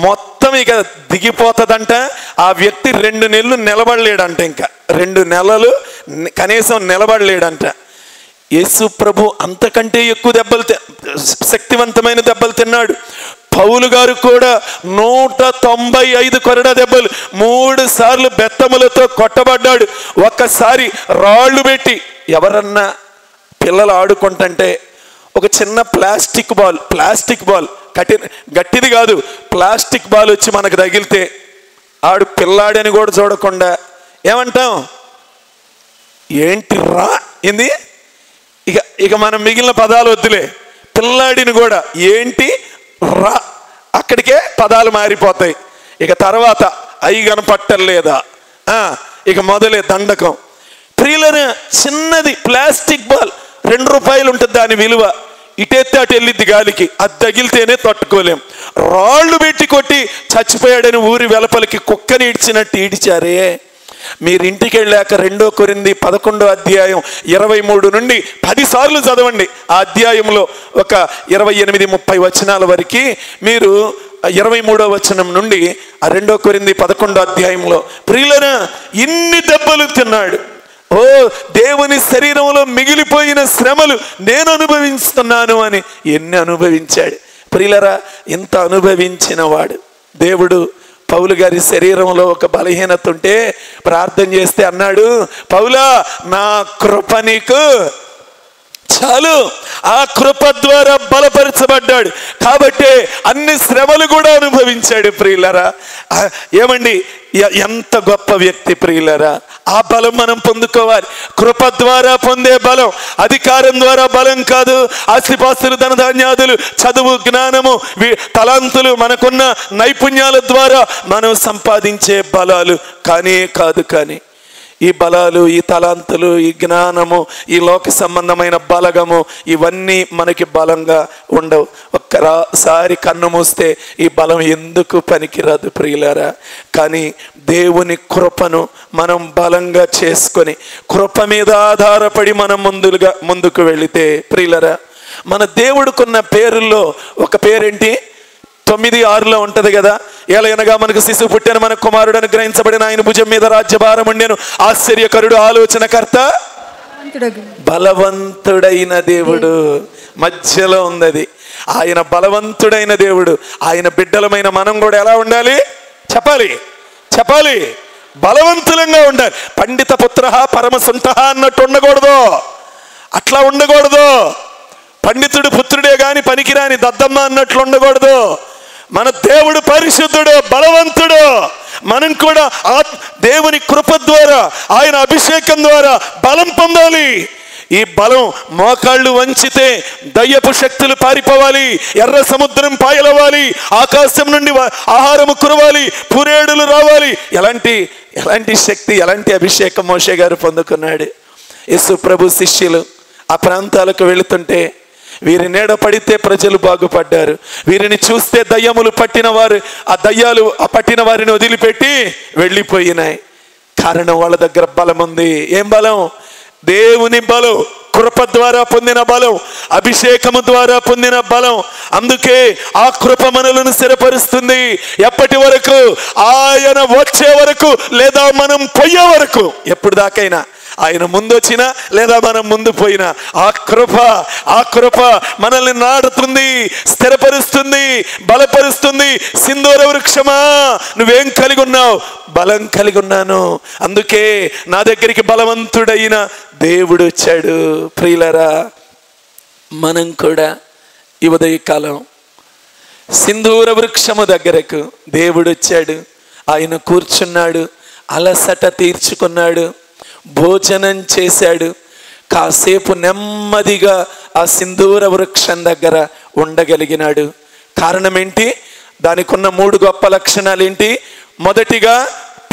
మొత్తం ఇక దిగిపోతుందంట. ఆ వ్యక్తి 2 నెలలు నిలబడలేడంట. ఇంకా 2 నెలలు కనీసం నిలబడలేడంట. యేసు ప్రభు అంతకంటే ఎక్కువ దెబ్బలు, శక్తివంతమైన దెబ్బలు తిన్నాడు. పౌలు గారు కూడా 195 కొరడా దెబ్బలు, 3 సార్లు బెత్తములతో కొట్టబడ్డాడు. ఒక్కసారి రాళ్ళు పెట్టి, ఎవరన్నా పిల్లలు ఆడుకుంటుంటే ఒక చిన్న ప్లాస్టిక్ బాల్ గట్టిది కాదు, ప్లాస్టిక్ బాల్ వచ్చి మనకు తగిలితే ఆడు పిల్లాడని కూడా చూడకుండా ఏమంటాం? ఏంటి రా ఏంది? ఇక మనం మిగిలిన పదాలు వద్దులే, పిల్లాడిని కూడా ఏంటి రా, అక్కడికే పదాలు మారిపోతాయి. ఇక తర్వాత అయి కనపట్టలేదా, ఇక మొదలే దండకం. ప్రియులరా, చిన్నది ప్లాస్టిక్ బాల్ 2 రూపాయలు ఉంటుంది దాని విలువ. ఇటెత్తే అటు వెళ్ళిద్ది గాలికి, అది తగిలితేనే తట్టుకోలేం. రాళ్ళు పెట్టి కొట్టి చచ్చిపోయాడని ఊరి వెలపలికి కుక్కని ఈడ్చినట్టు ఈడ్చారే. మీరు ఇంటికి వెళ్ళాక 2 కొరింథీ 11వ అధ్యాయం 23 నుండి 10 సార్లు చదవండి. ఆ అధ్యాయంలో ఒక 28-30 వచనాల వరకు మీరు 23వ వచనం నుండి ఆ 2 కొరింథీ 11వ అధ్యాయంలో ప్రియులరా ఇన్ని దెబ్బలు తిన్నాడు. ఓ దేవుని శరీరంలో మిగిలిపోయిన శ్రమలు నేను అనుభవిస్తున్నాను అని ఎన్ని అనుభవించాడు ప్రియులరా. ఇంత అనుభవించిన వాడు దేవుడు పౌలు గారి శరీరంలో ఒక బలహీనత ఉంటే ప్రార్థన చేస్తే అన్నాడు, పౌలా నా కృప నీకు చాలు. ఆ కృప ద్వారా బలపరచబడ్డాడు కాబట్టి అన్ని శ్రమలు కూడా అనుభవించాడు ప్రియులరా. ఏమండి, ఎంత గొప్ప వ్యక్తి ప్రియులరా. ఆ బలం మనం పొందుకోవాలి. కృప ద్వారా పొందే బలం, అధికారం ద్వారా బలం కాదు. ఆస్తిపాస్తులు, ధనధాన్యాదులు, చదువు, జ్ఞానము, తలాంతులు, మనకున్న నైపుణ్యాల ద్వారా మనం సంపాదించే బలాలు కానే కాదు. కానీ ఈ బలాలు, ఈ తలాంతులు, ఈ జ్ఞానము, ఈ లోక సంబంధమైన బలగము ఇవన్నీ మనకి బలంగా ఉండవు. ఒక్కసారి కన్ను మూస్తే ఈ బలం ఎందుకు పనికిరాదు ప్రియులారా. కానీ దేవుని కృపను మనం బలంగా చేసుకొని కృప మీద ఆధారపడి మనం ముందుకు వెళితే ప్రియులారా, మన దేవుడికున్న పేరుల్లో ఒక పేరేంటి? 9:6 ఉంటుంది కదా, ఎలాగనగా మనకు శిశువు పుట్టాను, మన కుమారుడు అనుగ్రహించబడిన, ఆయన భుజం మీద రాజ్యభారం ఉండెను, ఆశ్చర్యకరుడు, ఆలోచనకర్త, బలవంతుడైన దేవుడు. మధ్యలో ఉంది. ఆయన బలవంతుడైన దేవుడు. ఆయన బిడ్డలమైన మనం కూడా ఎలా ఉండాలి చెప్పాలి బలవంతులంగా ఉండాలి. పండిత పుత్ర పరమసంత అన్నట్టు ఉండకూడదు, అట్లా ఉండకూడదు. పండితుడు పుత్రుడే గాని పనికిరాని దద్దమ్మ అన్నట్లు ఉండకూడదు. మన దేవుడు పరిశుద్ధుడు, బలవంతుడు. మనం కూడా దేవుని కృప ద్వారా, ఆయన అభిషేకం ద్వారా బలం పొందాలి. ఈ బలం మోకాళ్ళు వంచితే దయ్యపు శక్తులు పారిపోవాలి, ఎర్ర సముద్రం పాయలవాలి, ఆకాశం నుండి ఆహారము కురవాలి, పురేడులు రావాలి. ఎలాంటి శక్తి, ఎలాంటి అభిషేకం మోషే గారు పొందుకున్నాడు. యేసు ప్రభు శిష్యులు ఆ ప్రాంతాలకు వెళుతుంటే వీరి నీడ పడితే ప్రజలు బాగుపడ్డారు. వీరిని చూస్తే దయ్యములు పట్టిన వారు, ఆ దయ్యాలు ఆ పట్టిన వారిని వదిలిపెట్టి వెళ్ళిపోయినాయి. కారణం వాళ్ళ దగ్గర బలం ఉంది. ఏం బలం? దేవుని బలం, కృప ద్వారా పొందిన బలం, అభిషేకము ద్వారా పొందిన బలం. అందుకే ఆ కృప మనలను స్థిరపరుస్తుంది. ఎప్పటి వరకు? ఆయన వచ్చే వరకు, లేదా మనం పోయే వరకు. ఎప్పుడు దాకైనా ఆయన ముందు వచ్చినా లేదా మనం ముందు పోయినా ఆ కృప మనల్ని నాటుతుంది, స్థిరపరుస్తుంది, బలపరుస్తుంది. సింధూర వృక్షమా, నువ్వేం కలిగి ఉన్నావు? బలం కలిగి ఉన్నాను. అందుకే నా దగ్గరికి బలవంతుడైన దేవుడు వచ్చాడు. ప్రియులరా, మనం కూడా ఈ ఉదయకాలం సింధూర వృక్షము దగ్గరకు దేవుడు వచ్చాడు. ఆయన కూర్చున్నాడు, అలసట తీర్చుకున్నాడు, భోజనం చేశాడు. కాసేపు నెమ్మదిగా ఆ సింధూర వృక్షం దగ్గర ఉండగలిగినాడు. కారణం ఏంటి? దానికి ఉన్న 3 గొప్ప లక్షణాలు ఏంటి? మొదటిగా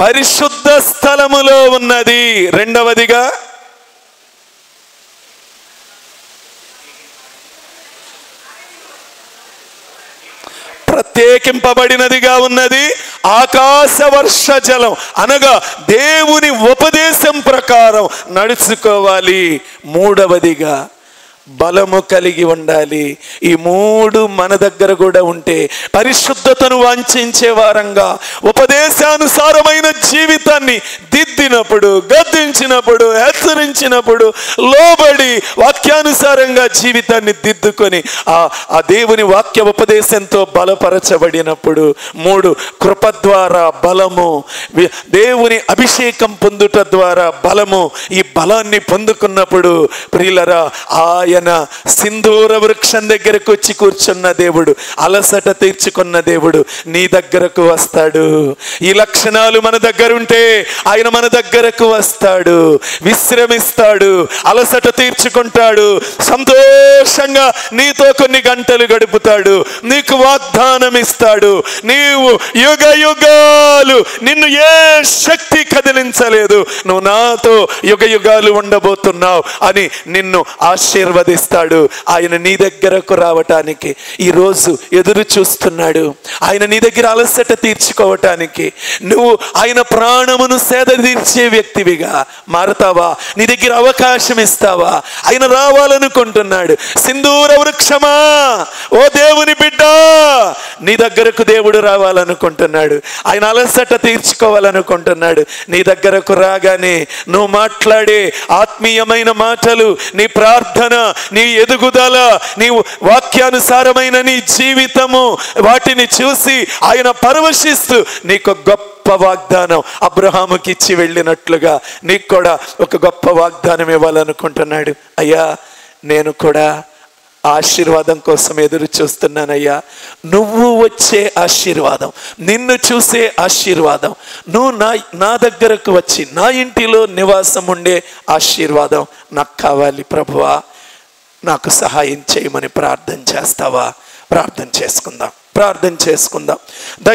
పరిశుద్ధ స్థలములో ఉన్నది. రెండవదిగా ప్రత్యేకింపబడినదిగా ఉన్నది. ఆకాశ వర్ష జలం అనగా దేవుని ఉపదేశం ప్రకారం నడుచుకోవాలి. మూడవదిగా బలము కలిగి ఉండాలి. ఈ 3 మన దగ్గర కూడా ఉంటే పరిశుద్ధతను వాంఛించే వారంగా, ఉపదేశానుసారమైన జీవితాన్ని దిద్దినప్పుడు, గద్దించినప్పుడు, హెచ్చరించినప్పుడు లోబడి వాక్యానుసారంగా జీవితాన్ని దిద్దుకొని ఆ దేవుని వాక్య ఉపదేశంతో బలపరచబడినప్పుడు 3 కృప ద్వారా బలము, దేవుని అభిషేకం పొందుట ద్వారా బలము. ఈ బలాన్ని పొందుకున్నప్పుడు ప్రియులరా, ఆయన సింధూర వృక్షం దగ్గరకు వచ్చి కూర్చున్న దేవుడు, అలసట తీర్చుకున్న దేవుడు నీ దగ్గరకు వస్తాడు. ఈ లక్షణాలు మన దగ్గర ఉంటే ఆయన మన దగ్గరకు వస్తాడు, విశ్రమిస్తాడు, అలసట తీర్చుకుంటాడు, సంతోషంగా నీతో కొన్ని గంటలు గడుపుతాడు, నీకు వాగ్దానం ఇస్తాడు. నీవు యుగ యుగాలు నిన్ను ఏ శక్తి కదిలించలేదు, నువ్వు నాతో యుగ యుగాలు ఉండబోతున్నావు అని నిన్ను ఆశీర్వదిస్తాడు. ఆయన నీ దగ్గరకు రావటానికి ఈరోజు ఎదురు చూస్తున్నాడు. ఆయన నీ దగ్గర అలసట తీర్చుకోవటానికి. నువ్వు ఆయన ప్రాణమును సేద తీర్చే వ్యక్తివిగా మారతావా? నీ దగ్గర అవకాశం ఇస్తావా? ఆయన రావాలనుకుంటున్నాడు. సింధూర వృక్షమా, ఓ దేవుని బిడ్డ, నీ దగ్గరకు దేవుడు రావాలనుకుంటున్నాడు. ఆయన అలసట తీర్చుకోవాలనుకుంటున్నాడు. నీ దగ్గరకు రాగానే నువ్వు మాట్లాడే ఆత్మీయమైన మాటలు, నీ ప్రార్థన, నీ ఎదుగుదల, నీ వాక్యానుసారమైన నీ జీవితము, వాటిని చూసి ఆయన పరవశిస్తూ నీకు గొప్ప వాగ్దానం అబ్రహాముకి ఇచ్చి వెళ్ళినట్లుగా నీకు కూడా ఒక గొప్ప వాగ్దానం ఇవ్వాలనుకుంటున్నాడు. అయ్యా, నేను కూడా ఆశీర్వాదం కోసం ఎదురు చూస్తున్నానయ్యా. నువ్వు వచ్చే ఆశీర్వాదం, నిన్ను చూసే ఆశీర్వాదం, నువ్వు నా దగ్గరకు వచ్చి నా ఇంటిలో నివాసం ఉండే ఆశీర్వాదం నాకు కావాలి ప్రభువా, నాకు సహాయం చేయమని ప్రార్థన చేస్తావా? ప్రార్థన చేసుకుందాం.